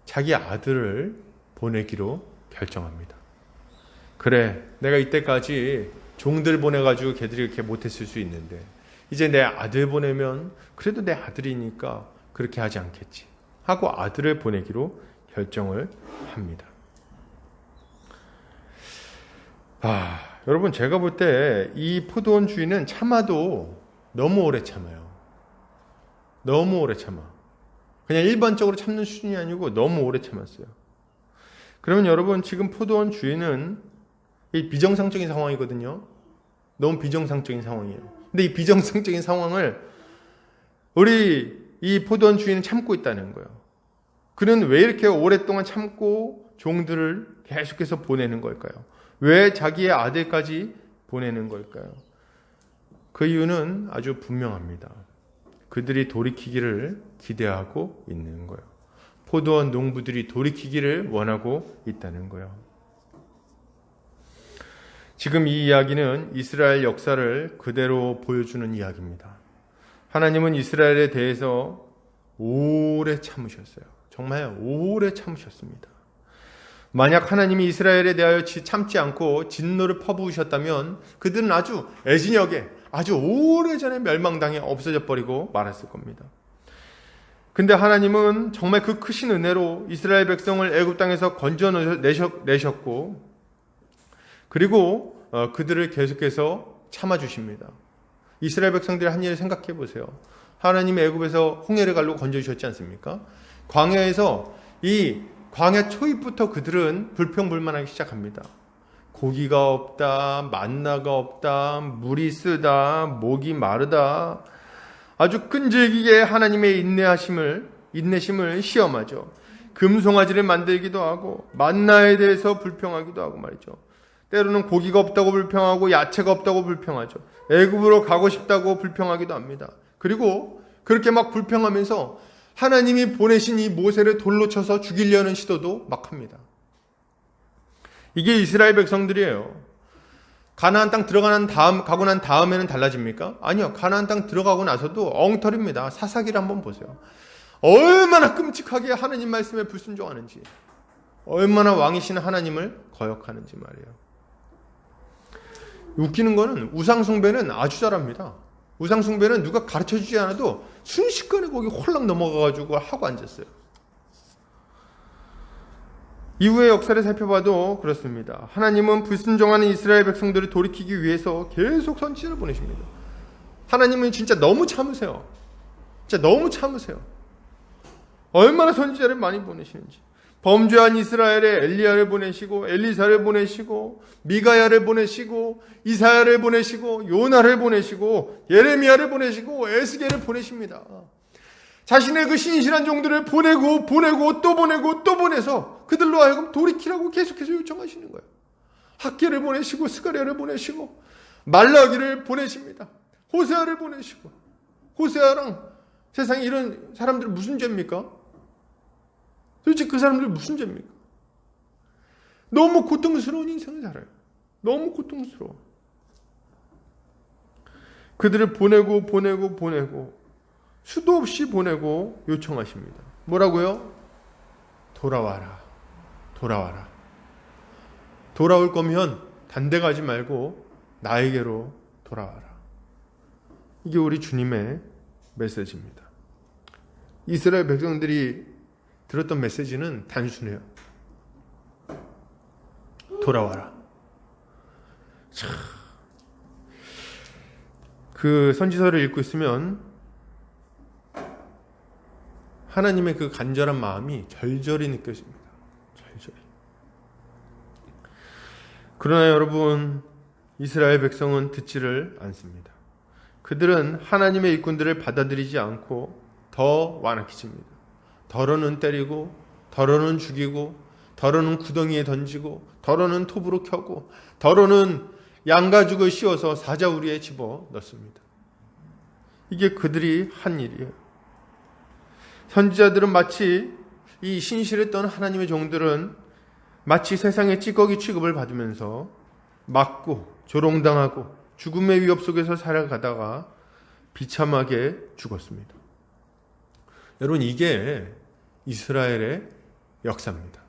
자기 아들을 보내기로 결정합니다. 그래, 내가 이때까지 종들 보내가지고 걔들이 이렇게 못했을 수 있는데 이제 내 아들 보내면 그래도 내 아들이니까 그렇게 하지 않겠지 하고 아들을 보내기로 결정을 합니다. 여러분, 제가 볼 때 이 포도원 주인은 참아도 너무 오래 참아요. 너무 오래 참아. 그냥 일반적으로 참는 수준이 아니고 너무 오래 참았어요. 그러면 여러분, 지금 포도원 주인은 이 비정상적인 상황이거든요. 너무 비정상적인 상황이에요. 근데 이 비정상적인 상황을 우리 이 포도원 주인은 참고 있다는 거예요. 그는 왜 이렇게 오랫동안 참고 종들을 계속해서 보내는 걸까요? 왜 자기의 아들까지 보내는 걸까요? 그 이유는 아주 분명합니다. 그들이 돌이키기를 기대하고 있는 거예요. 포도원 농부들이 돌이키기를 원하고 있다는 거예요. 지금 이 이야기는 이스라엘 역사를 그대로 보여주는 이야기입니다. 하나님은 이스라엘에 대해서 오래 참으셨어요. 정말 오래 참으셨습니다. 만약 하나님이 이스라엘에 대하여 참지 않고 진노를 퍼부으셨다면 그들은 아주 애진역에 아주 오래전에 멸망당해 없어져 버리고 말았을 겁니다. 근데 하나님은 정말 그 크신 은혜로 이스라엘 백성을 애굽 땅에서 건져내셨고 그리고 그들을 계속해서 참아주십니다. 이스라엘 백성들이 한 일을 생각해 보세요. 하나님이 애굽에서 홍해를 갈로 건져주셨지 않습니까? 광야에서 이 광야 초입부터 그들은 불평불만하기 시작합니다. 고기가 없다, 만나가 없다, 물이 쓰다, 목이 마르다. 아주 끈질기게 하나님의 인내심을 시험하죠. 금송아지를 만들기도 하고 만나에 대해서 불평하기도 하고 말이죠. 때로는 고기가 없다고 불평하고 야채가 없다고 불평하죠. 애굽으로 가고 싶다고 불평하기도 합니다. 그리고 그렇게 막 불평하면서 하나님이 보내신 이 모세를 돌로 쳐서 죽이려는 시도도 막 합니다. 이게 이스라엘 백성들이에요. 가나안 땅 가고 난 다음에는 달라집니까? 아니요. 가나안 땅 들어가고 나서도 엉터리입니다. 사사기를 한번 보세요. 얼마나 끔찍하게 하나님 말씀에 불순종하는지, 얼마나 왕이신 하나님을 거역하는지 말이에요. 웃기는 거는 우상숭배는 아주 잘합니다. 우상숭배는 누가 가르쳐주지 않아도 순식간에 거기 홀랑 넘어가가지고 하고 앉았어요. 이후의 역사를 살펴봐도 그렇습니다. 하나님은 불순종하는 이스라엘 백성들을 돌이키기 위해서 계속 선지자를 보내십니다. 하나님은 진짜 너무 참으세요. 진짜 너무 참으세요. 얼마나 선지자를 많이 보내시는지. 범죄한 이스라엘에 엘리야를 보내시고 엘리사를 보내시고 미가야를 보내시고 이사야를 보내시고 요나를 보내시고 예레미야를 보내시고 에스겔을 보내십니다. 자신의 그 신실한 종들을 보내고 또 보내고 또 보내서 그들로 하여금 돌이키라고 계속해서 요청하시는 거예요. 학계를 보내시고 스가랴를 보내시고 말라기를 보내십니다. 호세아를 보내시고 호세아랑 세상에 이런 사람들 무슨 죄입니까? 도대체 그 사람들 무슨 죄입니까? 너무 고통스러운 인생을 살아요. 너무 고통스러워. 그들을 보내고 수도 없이 보내고 요청하십니다. 뭐라고요? 돌아와라. 돌아올 거면 단대 가지 말고 나에게로 돌아와라. 이게 우리 주님의 메시지입니다. 이스라엘 백성들이 들었던 메시지는 단순해요. 돌아와라. 참, 그 선지서를 읽고 있으면 하나님의 그 간절한 마음이 절절히 느껴집니다. 절절히. 그러나 여러분, 이스라엘 백성은 듣지를 않습니다. 그들은 하나님의 일꾼들을 받아들이지 않고 더 완악해집니다. 더러는 때리고, 더러는 죽이고, 더러는 구덩이에 던지고, 더러는 톱으로 켜고, 더러는 양가죽을 씌워서 사자우리에 집어 넣습니다. 이게 그들이 한 일이에요. 선지자들은 마치 이 신실했던 하나님의 종들은 마치 세상의 찌꺼기 취급을 받으면서 맞고 조롱당하고 죽음의 위협 속에서 살아가다가 비참하게 죽었습니다. 여러분, 이게 이스라엘의 역사입니다.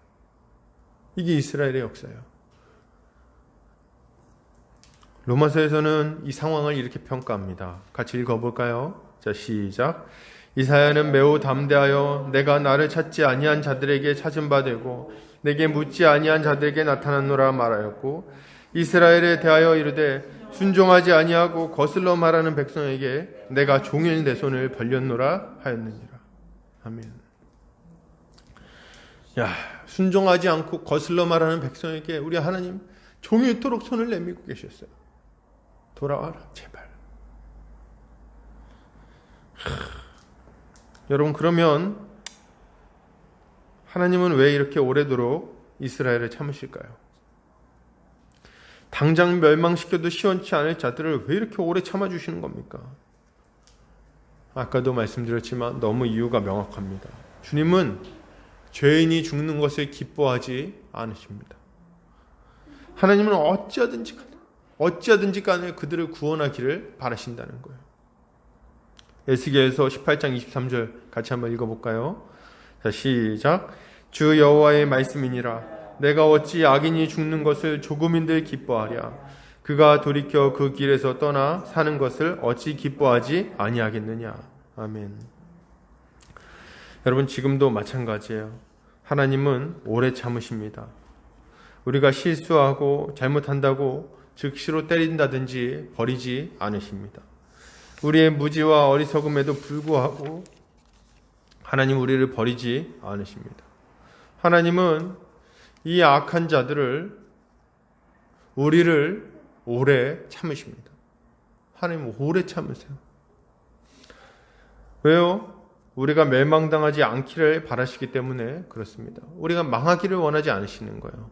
이게 이스라엘의 역사예요. 로마서에서는 이 상황을 이렇게 평가합니다. 같이 읽어볼까요? 자, 시작. 이사야는 매우 담대하여 내가 나를 찾지 아니한 자들에게 찾은 바 되고 내게 묻지 아니한 자들에게 나타났노라 말하였고, 이스라엘에 대하여 이르되 순종하지 아니하고 거슬러 말하는 백성에게 내가 종일 내 손을 벌렸노라 하였느니라. 아멘. 야, 순종하지 않고 거슬러 말하는 백성에게 우리 하나님 종일토록 손을 내밀고 계셨어요. 돌아와라, 제발. 여러분, 그러면 하나님은 왜 이렇게 오래도록 이스라엘을 참으실까요? 당장 멸망시켜도 시원치 않을 자들을 왜 이렇게 오래 참아주시는 겁니까? 아까도 말씀드렸지만 너무 이유가 명확합니다. 주님은 죄인이 죽는 것을 기뻐하지 않으십니다. 하나님은 어찌하든지 간에 그들을 구원하기를 바라신다는 거예요. 에스겔서 18장 23절 같이 한번 읽어볼까요? 자, 시작. 주 여호와의 말씀이니라. 내가 어찌 악인이 죽는 것을 조금인들 기뻐하랴. 그가 돌이켜 그 길에서 떠나 사는 것을 어찌 기뻐하지 아니하겠느냐. 아멘. 여러분, 지금도 마찬가지예요. 하나님은 오래 참으십니다. 우리가 실수하고 잘못한다고 즉시로 때린다든지 버리지 않으십니다. 우리의 무지와 어리석음에도 불구하고 하나님 우리를 버리지 않으십니다. 하나님은 이 악한 자들을, 우리를 오래 참으십니다. 하나님 오래 참으세요. 왜요? 우리가 멸망당하지 않기를 바라시기 때문에 그렇습니다. 우리가 망하기를 원하지 않으시는 거예요.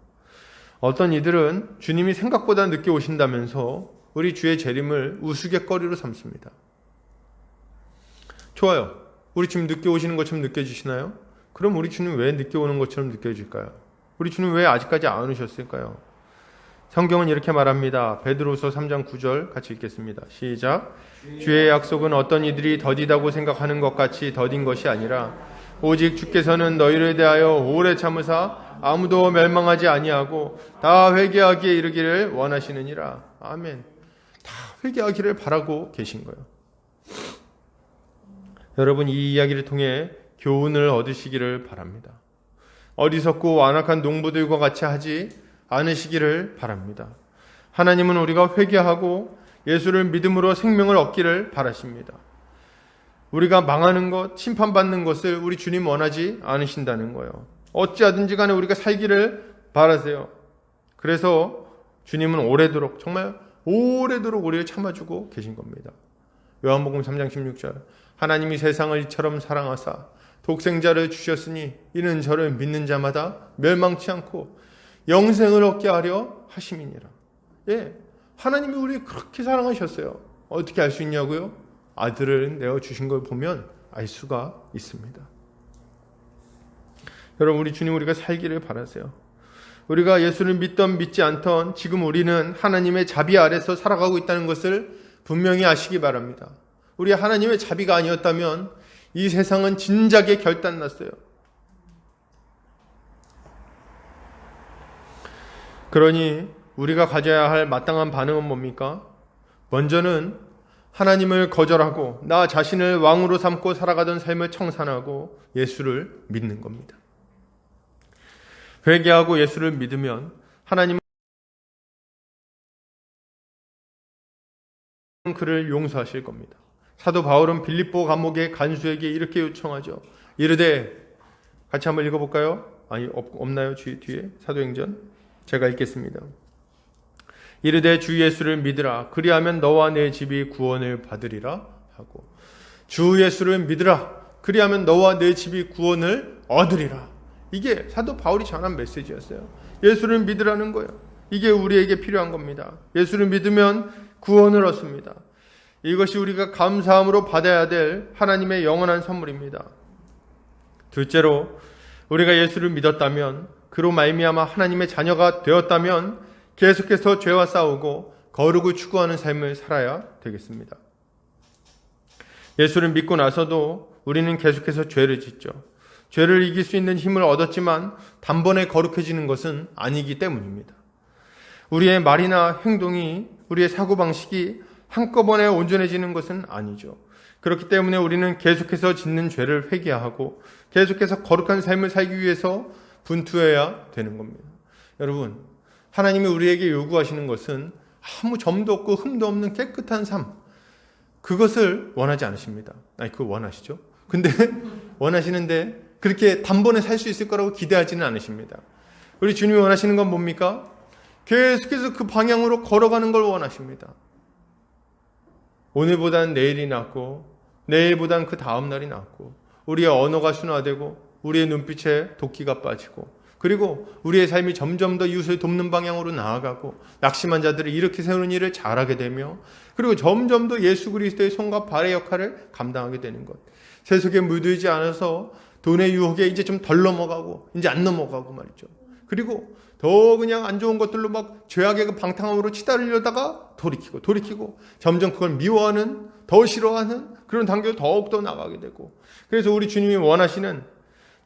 어떤 이들은 주님이 생각보다 늦게 오신다면서 우리 주의 재림을 우스갯거리로 삼습니다. 좋아요. 우리 주님 늦게 오시는 것처럼 느껴지시나요? 그럼 우리 주님 왜 늦게 오는 것처럼 느껴질까요? 우리 주님 왜 아직까지 안 오셨을까요? 성경은 이렇게 말합니다. 베드로서 3장 9절 같이 읽겠습니다. 시작. 주의 약속은 어떤 이들이 더디다고 생각하는 것 같이 더딘 것이 아니라 오직 주께서는 너희를 대하여 오래 참으사 아무도 멸망하지 아니하고 다 회개하기에 이르기를 원하시느니라. 아멘. 다 회개하기를 바라고 계신 거예요. 여러분, 이 이야기를 통해 교훈을 얻으시기를 바랍니다. 어리석고 완악한 농부들과 같이 하지 않으시기를 바랍니다. 하나님은 우리가 회개하고 예수를 믿음으로 생명을 얻기를 바라십니다. 우리가 망하는 것, 심판받는 것을 우리 주님 원하지 않으신다는 거예요. 어찌하든지 간에 우리가 살기를 바라세요. 그래서 주님은 오래도록, 정말 오래도록 우리를 참아주고 계신 겁니다. 요한복음 3장 16절. 하나님이 세상을 이처럼 사랑하사 독생자를 주셨으니 이는 저를 믿는 자마다 멸망치 않고 영생을 얻게 하려 하심이니라. 예, 하나님이 우리를 그렇게 사랑하셨어요. 어떻게 알 수 있냐고요? 아들을 내어주신 걸 보면 알 수가 있습니다. 여러분, 우리 주님 우리가 살기를 바라세요. 우리가 예수를 믿던 믿지 않던 지금 우리는 하나님의 자비 아래서 살아가고 있다는 것을 분명히 아시기 바랍니다. 우리 하나님의 자비가 아니었다면 이 세상은 진작에 결단났어요. 그러니 우리가 가져야 할 마땅한 반응은 뭡니까? 먼저는 하나님을 거절하고 나 자신을 왕으로 삼고 살아가던 삶을 청산하고 예수를 믿는 겁니다. 회개하고 예수를 믿으면 하나님은 그를 용서하실 겁니다. 사도 바울은 빌립보 감옥의 간수에게 이렇게 요청하죠. 이르되, 같이 한번 읽어볼까요? 아니, 없나요? 뒤에 사도행전? 제가 읽겠습니다. 이르되 주 예수를 믿으라. 그리하면 너와 내 집이 구원을 받으리라 하고, 주 예수를 믿으라. 그리하면 너와 내 집이 구원을 얻으리라. 이게 사도 바울이 전한 메시지였어요. 예수를 믿으라는 거예요. 이게 우리에게 필요한 겁니다. 예수를 믿으면 구원을 얻습니다. 이것이 우리가 감사함으로 받아야 될 하나님의 영원한 선물입니다. 둘째로, 우리가 예수를 믿었다면, 그로 말미암아 하나님의 자녀가 되었다면 계속해서 죄와 싸우고 거룩을 추구하는 삶을 살아야 되겠습니다. 예수를 믿고 나서도 우리는 계속해서 죄를 짓죠. 죄를 이길 수 있는 힘을 얻었지만 단번에 거룩해지는 것은 아니기 때문입니다. 우리의 말이나 행동이, 우리의 사고방식이 한꺼번에 온전해지는 것은 아니죠. 그렇기 때문에 우리는 계속해서 짓는 죄를 회개하고 계속해서 거룩한 삶을 살기 위해서 분투해야 되는 겁니다. 여러분, 하나님이 우리에게 요구하시는 것은 아무 점도 없고 흠도 없는 깨끗한 삶, 그것을 원하지 않으십니다. 아니, 그거 원하시죠? 근데 원하시는데 그렇게 단번에 살 수 있을 거라고 기대하지는 않으십니다. 우리 주님이 원하시는 건 뭡니까? 계속해서 그 방향으로 걸어가는 걸 원하십니다. 오늘보다는 내일이 낫고 내일보다는 그 다음 날이 낫고 우리의 언어가 순화되고 우리의 눈빛에 도끼가 빠지고 그리고 우리의 삶이 점점 더 이웃을 돕는 방향으로 나아가고 낙심한 자들을 일으켜 세우는 일을 잘하게 되며 그리고 점점 더 예수 그리스도의 손과 발의 역할을 감당하게 되는 것. 세속에 물들지 않아서 돈의 유혹에 이제 좀 덜 넘어가고 이제 안 넘어가고 말이죠. 그리고 더 그냥 안 좋은 것들로 막 죄악의 그 방탕함으로 치달으려다가 돌이키고 점점 그걸 미워하는, 더 싫어하는 그런 단계로 더욱더 나가게 되고, 그래서 우리 주님이 원하시는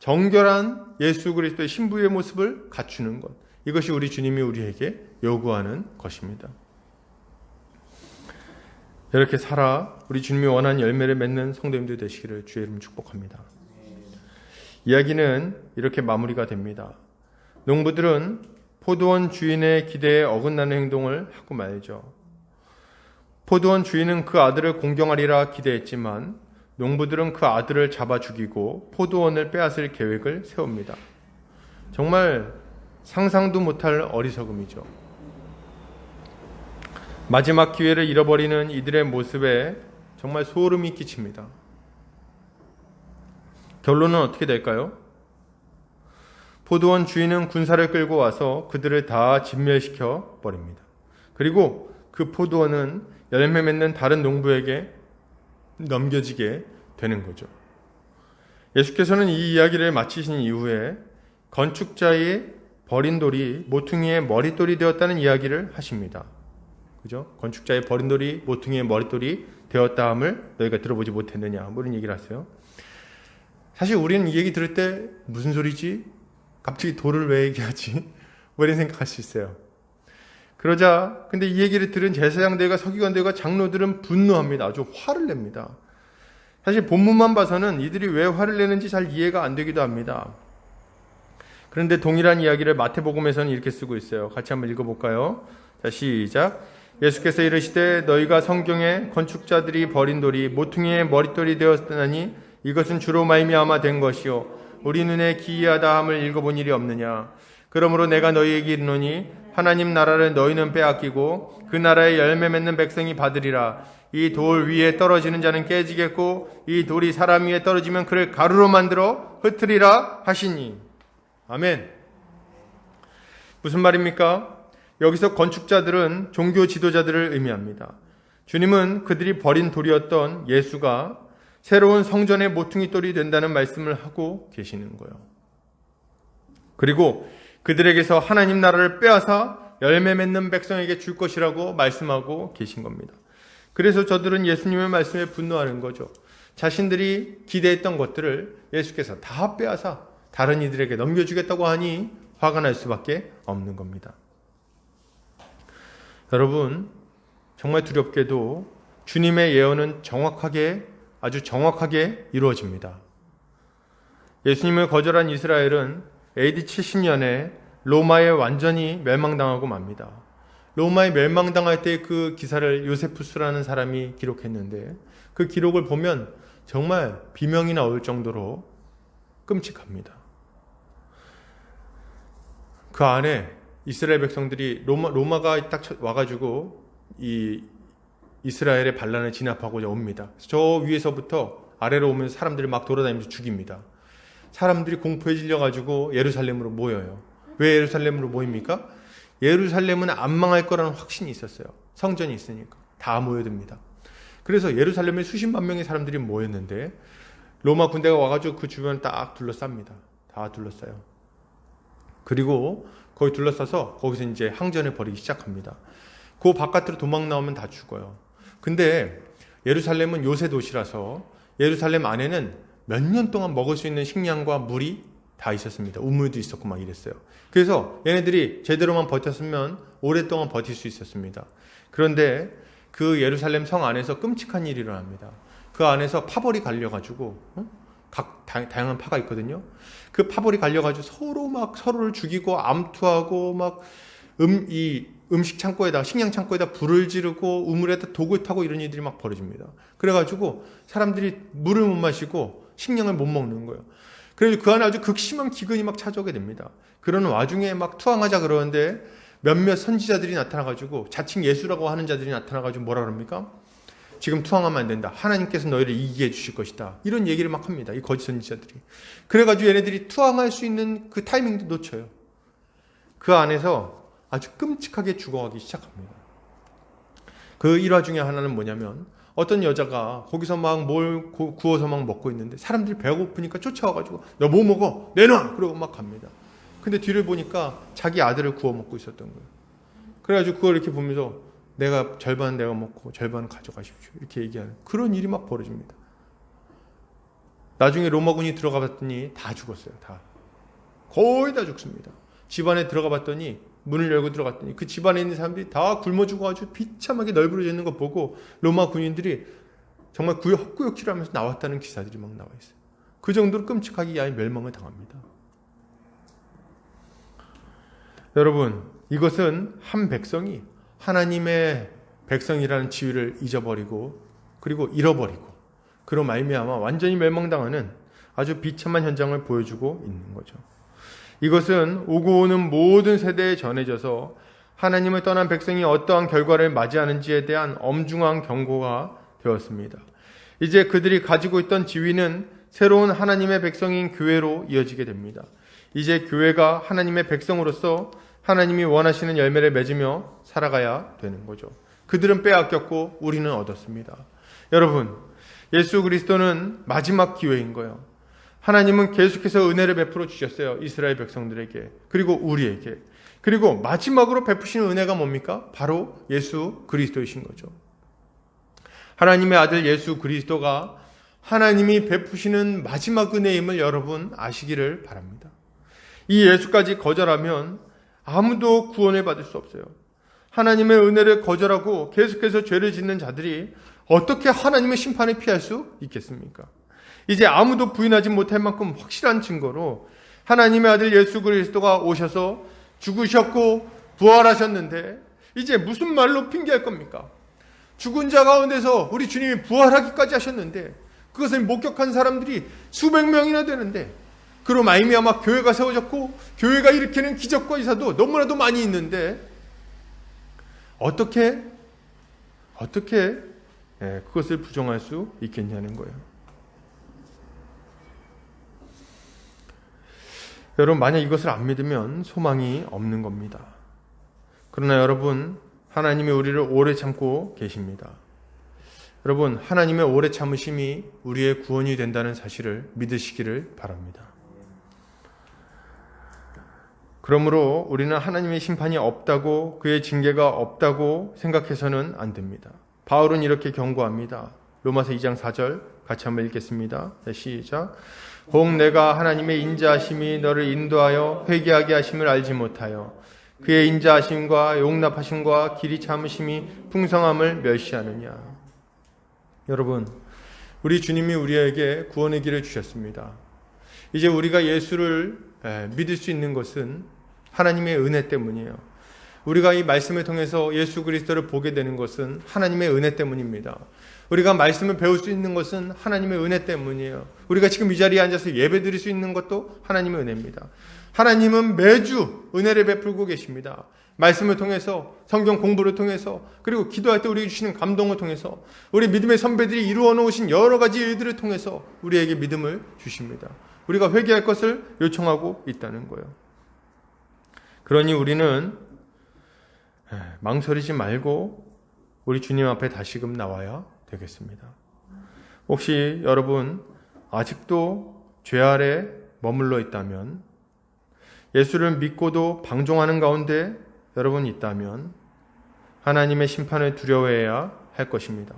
정결한 예수 그리스도의 신부의 모습을 갖추는 것, 이것이 우리 주님이 우리에게 요구하는 것입니다. 이렇게 살아 우리 주님이 원하는 열매를 맺는 성도님들 되시기를 주의 이름 축복합니다. 이야기는 이렇게 마무리가 됩니다. 농부들은 포도원 주인의 기대에 어긋나는 행동을 하고 말죠. 포도원 주인은 그 아들을 공경하리라 기대했지만 농부들은 그 아들을 잡아 죽이고 포도원을 빼앗을 계획을 세웁니다. 정말 상상도 못할 어리석음이죠. 마지막 기회를 잃어버리는 이들의 모습에 정말 소름이 끼칩니다. 결론은 어떻게 될까요? 포도원 주인은 군사를 끌고 와서 그들을 다 진멸시켜 버립니다. 그리고 그 포도원은 열매 맺는 다른 농부에게 넘겨지게 되는 거죠. 예수께서는 이 이야기를 마치신 이후에 건축자의 버린 돌이 모퉁이의 머릿돌이 되었다는 이야기를 하십니다. 그죠? 건축자의 버린 돌이 모퉁이의 머릿돌이 되었다함을 너희가 들어보지 못했느냐, 뭐 이런 얘기를 하세요. 사실 우리는 이 얘기 들을 때 무슨 소리지? 갑자기 돌을 왜 얘기하지? 뭐 이런 생각할 수 있어요. 그러자 근데 이 얘기를 들은 제사장들과 서기관들과 장로들은 분노합니다. 아주 화를 냅니다. 사실 본문만 봐서는 이들이 왜 화를 내는지 잘 이해가 안 되기도 합니다. 그런데 동일한 이야기를 마태복음에서는 이렇게 쓰고 있어요. 같이 한번 읽어볼까요? 자, 시작. 예수께서 이르시되 너희가 성경에 건축자들이 버린 돌이 모퉁이의 머릿돌이 되었으나니 이것은 주로 말미암아 된 것이요 우리 눈에 기이하다 함을 읽어본 일이 없느냐. 그러므로 내가 너희에게 이르노니 하나님 나라를 너희는 빼앗기고 그 나라의 열매 맺는 백성이 받으리라. 이 돌 위에 떨어지는 자는 깨지겠고 이 돌이 사람 위에 떨어지면 그를 가루로 만들어 흩으리라 하시니. 아멘. 무슨 말입니까? 여기서 건축자들은 종교 지도자들을 의미합니다. 주님은 그들이 버린 돌이었던 예수가 새로운 성전의 모퉁이 돌이 된다는 말씀을 하고 계시는 거예요. 그리고 그들에게서 하나님 나라를 빼앗아 열매 맺는 백성에게 줄 것이라고 말씀하고 계신 겁니다. 그래서 저들은 예수님의 말씀에 분노하는 거죠. 자신들이 기대했던 것들을 예수께서 다 빼앗아 다른 이들에게 넘겨주겠다고 하니 화가 날 수밖에 없는 겁니다. 여러분, 정말 두렵게도 주님의 예언은 아주 정확하게 이루어집니다. 예수님을 거절한 이스라엘은 AD 70년에 로마에 완전히 멸망당하고 맙니다. 로마에 멸망당할 때 그 기사를 요세푸스라는 사람이 기록했는데 그 기록을 보면 정말 비명이 나올 정도로 끔찍합니다. 그 안에 이스라엘 백성들이 로마가 딱 와가지고 이 이스라엘의 반란을 진압하고자 옵니다. 저 위에서부터 아래로 오면서 사람들이 막 돌아다니면서 죽입니다. 사람들이 공포에 질려가지고 예루살렘으로 모여요. 왜 예루살렘으로 모입니까? 예루살렘은 안 망할 거라는 확신이 있었어요. 성전이 있으니까. 다 모여듭니다. 그래서 예루살렘에 수십만 명의 사람들이 모였는데 로마 군대가 와가지고 그 주변을 딱 둘러쌉니다. 다 둘러싸요. 그리고 거기 둘러싸서 거기서 이제 항전을 벌이기 시작합니다. 그 바깥으로 도망 나오면 다 죽어요. 근데 예루살렘은 요새 도시라서 예루살렘 안에는 몇 년 동안 먹을 수 있는 식량과 물이 다 있었습니다. 우물도 있었고 막 이랬어요. 그래서 얘네들이 제대로만 버텼으면 오랫동안 버틸 수 있었습니다. 그런데 그 예루살렘 성 안에서 끔찍한 일이 일어납니다. 그 안에서 파벌이 갈려가지고 각 다양한 파가 있거든요. 그 파벌이 갈려가지고 서로를 죽이고 암투하고 막 식량 창고에다 불을 지르고 우물에다 독을 타고 이런 일들이 막 벌어집니다. 그래가지고 사람들이 물을 못 마시고 식량을 못 먹는 거예요. 그래서 그 안에 아주 극심한 기근이 막 찾아오게 됩니다. 그런 와중에 막 투항하자 그러는데 몇몇 선지자들이 나타나가지고 자칭 예수라고 하는 자들이 나타나가지고 뭐라 그럽니까? 지금 투항하면 안 된다. 하나님께서 너희를 이기게 해주실 것이다. 이런 얘기를 막 합니다. 이 거짓 선지자들이. 그래가지고 얘네들이 투항할 수 있는 그 타이밍도 놓쳐요. 그 안에서 아주 끔찍하게 죽어가기 시작합니다. 그 일화 중에 하나는 뭐냐면 어떤 여자가 거기서 막 뭘 구워서 막 먹고 있는데 사람들이 배고프니까 쫓아와가지고 너 뭐 먹어? 내놔! 그러고 막 갑니다. 근데 뒤를 보니까 자기 아들을 구워 먹고 있었던 거예요. 그래가지고 그걸 이렇게 보면서 절반은 내가 먹고 절반은 가져가십시오. 이렇게 얘기하는 그런 일이 막 벌어집니다. 나중에 로마군이 들어가 봤더니 다 죽었어요. 다. 거의 다 죽습니다. 집안에 들어가 봤더니 문을 열고 들어갔더니 그 집안에 있는 사람들이 다 굶어 죽어 아주 비참하게 널브러져 있는 거 보고 로마 군인들이 정말 헛구역질을 하면서 나왔다는 기사들이 막 나와 있어요. 그 정도로 끔찍하게 이 아이 멸망을 당합니다. 여러분, 이것은 한 백성이 하나님의 백성이라는 지위를 잊어버리고 그리고 잃어버리고 그로 말미암아 완전히 멸망당하는 아주 비참한 현장을 보여주고 있는 거죠. 이것은 오고 오는 모든 세대에 전해져서 하나님을 떠난 백성이 어떠한 결과를 맞이하는지에 대한 엄중한 경고가 되었습니다. 이제 그들이 가지고 있던 지위는 새로운 하나님의 백성인 교회로 이어지게 됩니다. 이제 교회가 하나님의 백성으로서 하나님이 원하시는 열매를 맺으며 살아가야 되는 거죠. 그들은 빼앗겼고 우리는 얻었습니다. 여러분, 예수 그리스도는 마지막 기회인 거예요. 하나님은 계속해서 은혜를 베풀어 주셨어요. 이스라엘 백성들에게. 그리고 우리에게. 그리고 마지막으로 베푸시는 은혜가 뭡니까? 바로 예수 그리스도이신 거죠. 하나님의 아들 예수 그리스도가 하나님이 베푸시는 마지막 은혜임을 여러분 아시기를 바랍니다. 이 예수까지 거절하면 아무도 구원을 받을 수 없어요. 하나님의 은혜를 거절하고 계속해서 죄를 짓는 자들이 어떻게 하나님의 심판을 피할 수 있겠습니까? 이제 아무도 부인하지 못할 만큼 확실한 증거로 하나님의 아들 예수 그리스도가 오셔서 죽으셨고 부활하셨는데 이제 무슨 말로 핑계할 겁니까? 죽은 자 가운데서 우리 주님이 부활하기까지 하셨는데 그것을 목격한 사람들이 수백 명이나 되는데 그로 말미암아 교회가 세워졌고 교회가 일으키는 기적과 이사도 너무나도 많이 있는데 어떻게 그것을 부정할 수 있겠냐는 거예요. 여러분, 만약 이것을 안 믿으면 소망이 없는 겁니다. 그러나 여러분, 하나님이 우리를 오래 참고 계십니다. 여러분, 하나님의 오래 참으심이 우리의 구원이 된다는 사실을 믿으시기를 바랍니다. 그러므로 우리는 하나님의 심판이 없다고, 그의 징계가 없다고 생각해서는 안 됩니다. 바울은 이렇게 경고합니다. 로마서 2장 4절 같이 한번 읽겠습니다. 시작. 혹 내가 하나님의 인자하심이 너를 인도하여 회개하게 하심을 알지 못하여 그의 인자하심과 용납하심과 길이 참으심이 풍성함을 멸시하느냐. 여러분, 우리 주님이 우리에게 구원의 길을 주셨습니다. 이제 우리가 예수를 믿을 수 있는 것은 하나님의 은혜 때문이에요. 우리가 이 말씀을 통해서 예수 그리스도를 보게 되는 것은 하나님의 은혜 때문입니다. 우리가 말씀을 배울 수 있는 것은 하나님의 은혜 때문이에요. 우리가 지금 이 자리에 앉아서 예배 드릴 수 있는 것도 하나님의 은혜입니다. 하나님은 매주 은혜를 베풀고 계십니다. 말씀을 통해서, 성경 공부를 통해서, 그리고 기도할 때 우리에게 주시는 감동을 통해서, 우리 믿음의 선배들이 이루어 놓으신 여러 가지 일들을 통해서 우리에게 믿음을 주십니다. 우리가 회개할 것을 요청하고 있다는 거예요. 그러니 우리는 망설이지 말고 우리 주님 앞에 다시금 나와야 되겠습니다. 혹시 여러분 아직도 죄 아래 머물러 있다면, 예수를 믿고도 방종하는 가운데 여러분 있다면 하나님의 심판을 두려워해야 할 것입니다.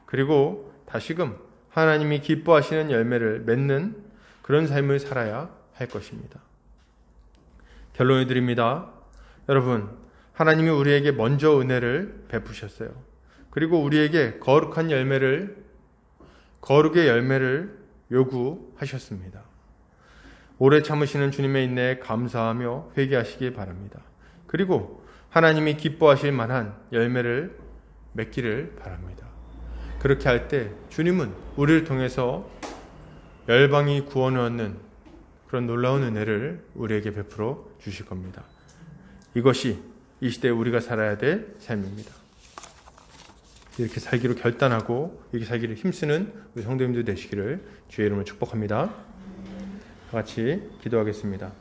그리고 다시금 하나님이 기뻐하시는 열매를 맺는 그런 삶을 살아야 할 것입니다. 결론을 드립니다. 여러분, 하나님이 우리에게 먼저 은혜를 베푸셨어요. 그리고 우리에게 거룩의 열매를 요구하셨습니다. 오래 참으시는 주님의 인내에 감사하며 회개하시기 바랍니다. 그리고 하나님이 기뻐하실 만한 열매를 맺기를 바랍니다. 그렇게 할 때 주님은 우리를 통해서 열방이 구원을 얻는 그런 놀라운 은혜를 우리에게 베풀어 주실 겁니다. 이것이 이 시대에 우리가 살아야 될 삶입니다. 이렇게 살기로 결단하고 이렇게 살기를 힘쓰는 우리 성도님들 되시기를 주의 이름으로 축복합니다. 같이 기도하겠습니다.